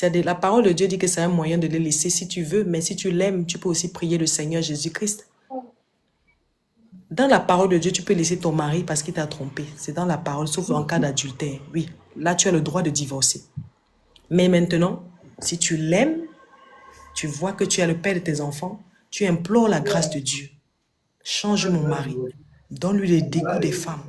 S1: La parole de Dieu dit que c'est un moyen de le laisser si tu veux, mais si tu l'aimes, tu peux aussi prier le Seigneur Jésus-Christ. Dans la parole de Dieu, tu peux laisser ton mari parce qu'il t'a trompé. C'est dans la parole, sauf en cas d'adultère. Oui, là, tu as le droit de divorcer. Mais maintenant, si tu l'aimes, tu vois que tu es le père de tes enfants, tu implores la grâce de Dieu. Change mon mari. Donne-lui le dégoût des femmes.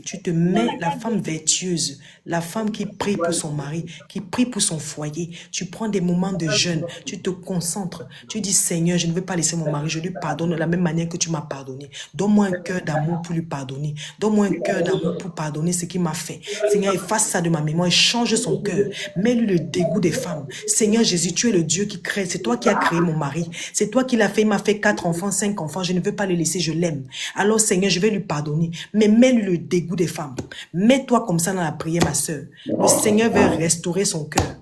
S1: Tu te mets la femme vertueuse, la femme qui prie pour son mari, qui prie pour son foyer. Tu prends des moments de jeûne, tu te concentres. Tu dis, Seigneur, je ne veux pas laisser mon mari, je lui pardonne de la même manière que tu m'as pardonné. Donne-moi un cœur d'amour pour lui pardonner. Donne-moi un cœur d'amour pour pardonner ce qu'il m'a fait. Seigneur, efface ça de ma mémoire et change son cœur. Mets-lui le dégoût des femmes. Seigneur Jésus, tu es le Dieu qui crée. C'est toi qui as créé mon mari. C'est toi qui l'as fait. Il m'a fait 4 enfants, 5 enfants. Je ne veux pas le laisser, je l'aime. Alors, Seigneur, je vais lui pardonner. Mais mets-lui le dégoût des femmes. Mets-toi comme ça dans la prière, ma soeur. Le Seigneur veut restaurer son cœur.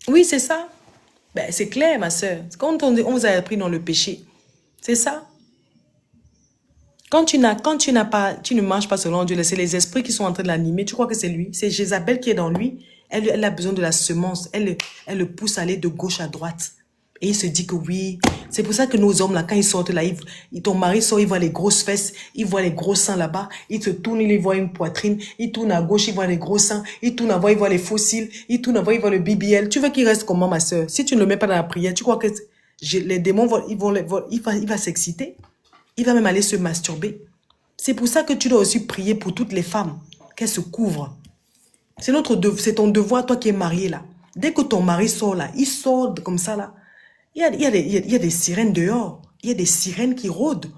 S1: Oui, c'est ça. Ben, c'est clair, ma soeur. Quand on vous a appris dans le péché, c'est ça. Quand tu ne marches pas selon Dieu, c'est les esprits qui sont en train de l'animer. Tu crois que c'est lui? C'est Jézabel qui est dans lui. Elle a besoin de la semence. Elle le pousse à aller de gauche à droite. Et il se dit que oui. C'est pour ça que nos hommes, là, quand ils sortent là, ton mari sort, il voit les grosses fesses, il voit les gros seins là-bas, il se tourne, il voit une poitrine, il tourne à gauche, il voit les gros seins, il tourne à droite, il voit les fossiles, il tourne à droite, il voit le BBL. Tu veux qu'il reste comment, ma soeur? Si tu ne le mets pas dans la prière, tu crois que les démons, il va s'exciter? Il va même aller se masturber. C'est pour ça que tu dois aussi prier pour toutes les femmes, qu'elles se couvrent. C'est ton devoir, toi qui es marié là. Dès que ton mari sort là, il sort comme ça là. Il y a des sirènes dehors. Il y a des sirènes qui rôdent.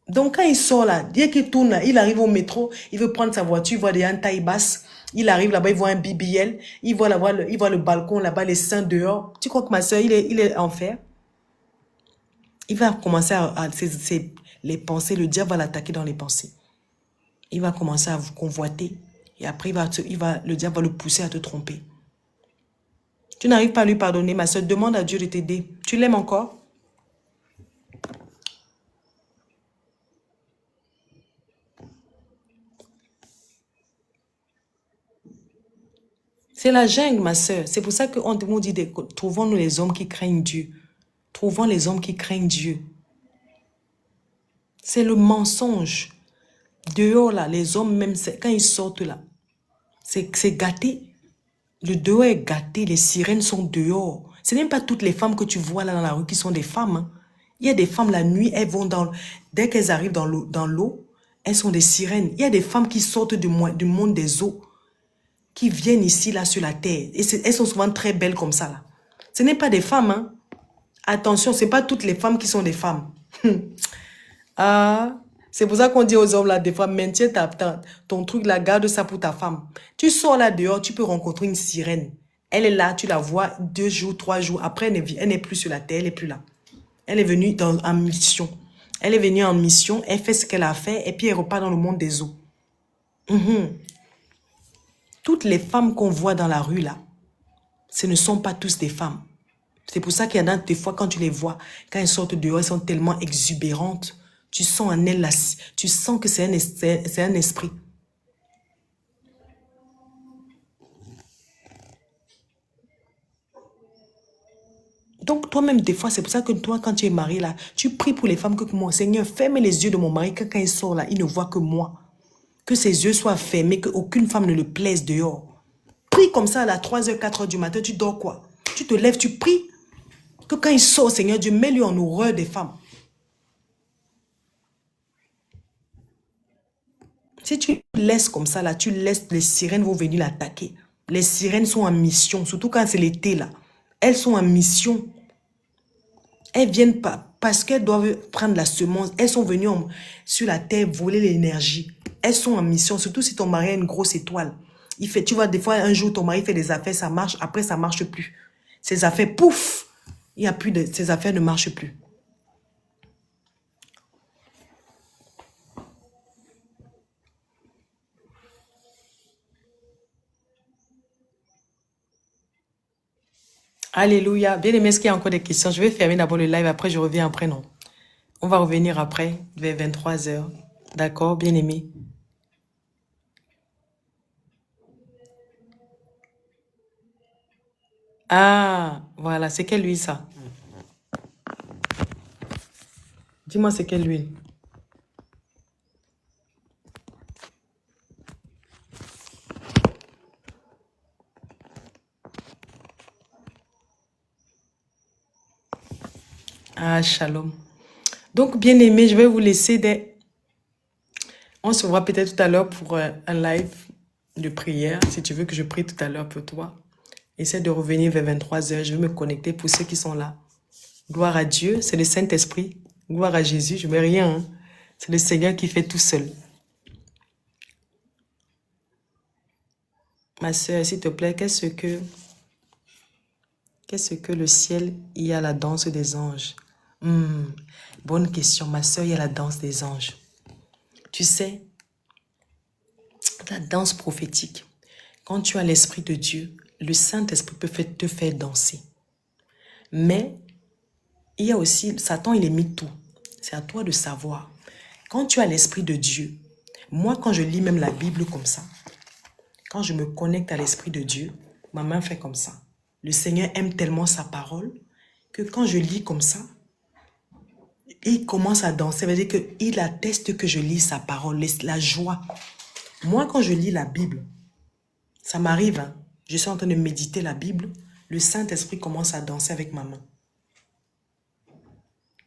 S1: Donc quand il sort là, dès qu'il tourne là, il arrive au métro, il veut prendre sa voiture, il voit des taille basse. Il arrive là-bas, il voit un BBL, il voit le balcon là-bas, les seins dehors. Tu crois que ma soeur, il est en fer? Il va commencer les pensées, le diable va l'attaquer dans les pensées. Il va commencer à vous convoiter. Et après, le diable va le pousser à te tromper. Tu n'arrives pas à lui pardonner, ma soeur. Demande à Dieu de t'aider. Tu l'aimes encore? C'est la jungle, ma soeur. C'est pour ça qu'on nous dit, trouvons-nous les hommes qui craignent Dieu. Trouvons les hommes qui craignent Dieu. C'est le mensonge. Dehors, là, les hommes, même quand ils sortent là, c'est gâté. Le dehors est gâté, les sirènes sont dehors. Ce n'est pas toutes les femmes que tu vois là dans la rue qui sont des femmes. Hein. Il y a des femmes, la nuit, elles vont dès qu'elles arrivent dans l'eau, elles sont des sirènes. Il y a des femmes qui sortent du monde des eaux, qui viennent ici, là, sur la terre. Et elles sont souvent très belles comme ça, là. Ce n'est pas des femmes, hein. Attention, ce n'est pas toutes les femmes qui sont des femmes. Ah, c'est pour ça qu'on dit aux hommes là, des fois, maintiens ton truc là, garde ça pour ta femme. Tu sors là dehors, tu peux rencontrer une sirène. Elle est là, tu la vois 2 jours, 3 jours. Après, elle n'est plus sur la terre, elle n'est plus là. Elle est venue en mission. Elle est venue en mission, elle fait ce qu'elle a fait et puis elle repart dans le monde des eaux. Toutes les femmes qu'on voit dans la rue là, ce ne sont pas tous des femmes. C'est pour ça qu'il y en a des fois, quand tu les vois, quand elles sortent dehors, elles sont tellement exubérantes. Tu sens en elles, tu sens que c'est un esprit. Donc, toi-même, des fois, c'est pour ça que toi, quand tu es marié, là, tu pries pour les femmes que moi. Seigneur, ferme les yeux de mon mari, que quand il sort, là, il ne voit que moi. Que ses yeux soient fermés, qu'aucune femme ne le plaise dehors. Prie comme ça à la 3h, 4h du matin, tu dors quoi? Tu te lèves, tu pries. Que quand il sort, Seigneur Dieu, mets-lui en horreur des femmes. Si tu laisses comme ça, là, tu laisses, les sirènes vont venir l'attaquer. Les sirènes sont en mission, surtout quand c'est l'été, là. Elles sont en mission. Elles viennent pas parce qu'elles doivent prendre la semence. Elles sont venues sur la terre voler l'énergie. Elles sont en mission, surtout si ton mari a une grosse étoile. Tu vois, des fois, un jour, ton mari fait des affaires, ça marche, après, ça marche plus. Ces affaires, pouf, il y a plus de, ces affaires ne marchent plus. Alléluia. Bien aimé, est-ce qu'il y a encore des questions? Je vais fermer d'abord le live, après je reviens après, non. On va revenir après, vers 23h. D'accord, bien aimé. Ah, voilà, c'est quelle huile ça? Dis-moi c'est quelle huile? Ah, shalom. Donc, bien aimé, je vais vous laisser des... On se voit peut-être tout à l'heure pour un live de prière. Si tu veux que je prie tout à l'heure pour toi. Essaie de revenir vers 23h. Je vais me connecter pour ceux qui sont là. Gloire à Dieu, c'est le Saint-Esprit. Gloire à Jésus, je ne mets rien. Hein. C'est le Seigneur qui fait tout seul. Ma soeur, s'il te plaît, qu'est-ce que le ciel, il y a la danse des anges? Bonne question, ma soeur, il y a la danse des anges. Tu sais, la danse prophétique, quand tu as l'Esprit de Dieu, le Saint-Esprit peut te faire danser. Mais, il y a aussi, Satan, il imite tout. C'est à toi de savoir. Quand tu as l'Esprit de Dieu, moi, quand je lis même la Bible comme ça, quand je me connecte à l'Esprit de Dieu, ma main fait comme ça. Le Seigneur aime tellement sa parole que quand je lis comme ça, il commence à danser. Ça veut dire qu'il atteste que je lis sa parole, la joie. Moi, quand je lis la Bible, ça m'arrive, hein, je suis en train de méditer la Bible, le Saint-Esprit commence à danser avec ma main.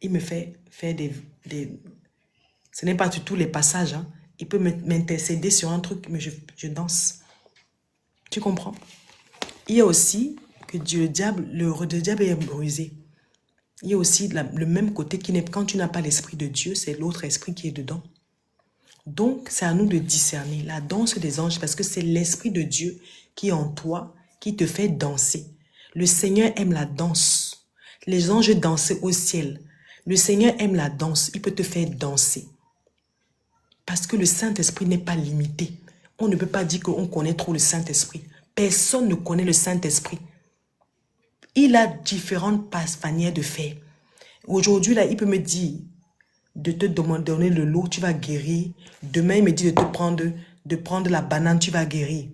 S1: Il me fait faire des... Ce n'est pas du tout les passages, hein. Il peut m'intercéder sur un truc, mais je danse. Tu comprends? Il y a aussi que le diable est brisé. Il y a aussi le même côté qui n'est, quand tu n'as pas l'Esprit de Dieu, c'est l'autre esprit qui est dedans. Donc, c'est à nous de discerner la danse des anges parce que c'est l'Esprit de Dieu qui est en toi, qui te fait danser. Le Seigneur aime la danse. Les anges dansaient au ciel. Le Seigneur aime la danse. Il peut te faire danser. Parce que le Saint-Esprit n'est pas limité. On ne peut pas dire qu'on connaît trop le Saint-Esprit. Personne ne connaît le Saint-Esprit. Il a différentes manières de faire. Aujourd'hui, là, il peut me dire de te donner le lot, tu vas guérir. Demain, il me dit de prendre la banane, tu vas guérir.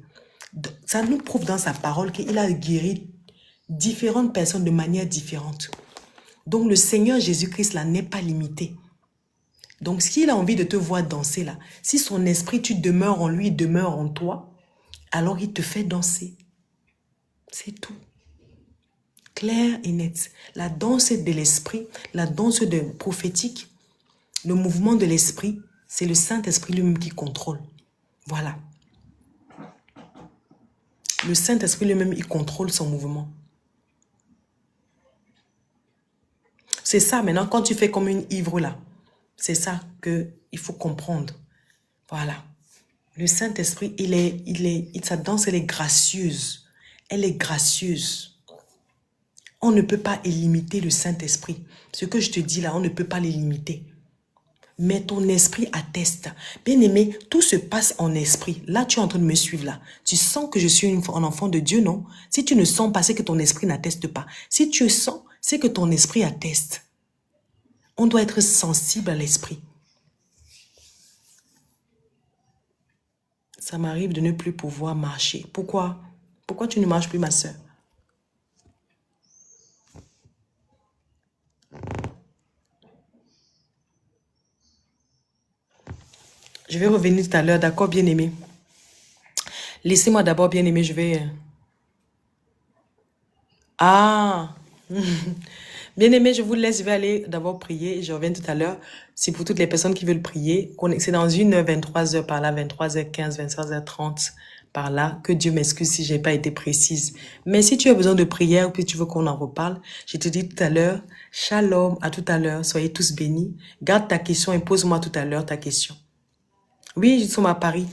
S1: Ça nous prouve dans sa parole qu'il a guéri différentes personnes de manière différente. Donc, le Seigneur Jésus-Christ, là, n'est pas limité. Donc, s'il a envie de te voir danser, là, si son esprit, tu demeures en lui, demeure en toi, alors il te fait danser. C'est tout. Clair et net. La danse de l'esprit, la danse prophétique, le mouvement de l'esprit, c'est le Saint-Esprit lui-même qui contrôle. Voilà. Le Saint-Esprit lui-même, il contrôle son mouvement. C'est ça, maintenant, quand tu fais comme une ivre là, c'est ça qu'il faut comprendre. Voilà. Le Saint-Esprit, sa danse, elle est gracieuse. Elle est gracieuse. On ne peut pas limiter le Saint-Esprit. Ce que je te dis là, on ne peut pas les limiter. Mais ton esprit atteste. Bien aimé, tout se passe en esprit. Là, tu es en train de me suivre là. Tu sens que je suis un enfant de Dieu, non? Si tu ne sens pas, c'est que ton esprit n'atteste pas. Si tu sens, c'est que ton esprit atteste. On doit être sensible à l'esprit. Ça m'arrive de ne plus pouvoir marcher. Pourquoi? Pourquoi tu ne marches plus, ma soeur? Je vais revenir tout à l'heure, d'accord, bien-aimé? Laissez-moi d'abord, bien-aimé, je vais... Ah! Bien-aimé, je vous laisse, je vais aller d'abord prier et je reviens tout à l'heure. C'est pour toutes les personnes qui veulent prier. C'est dans 1h, 23h par là, 23h15, 23h30 par là. Que Dieu m'excuse si je n'ai pas été précise. Mais si tu as besoin de prière ou puis tu veux qu'on en reparle, je te dis tout à l'heure, shalom, à tout à l'heure, soyez tous bénis. Garde ta question et pose-moi tout à l'heure ta question. Oui, je suis à Paris.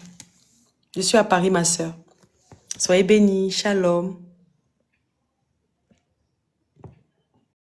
S1: Je suis à Paris, ma sœur. Soyez bénis, shalom.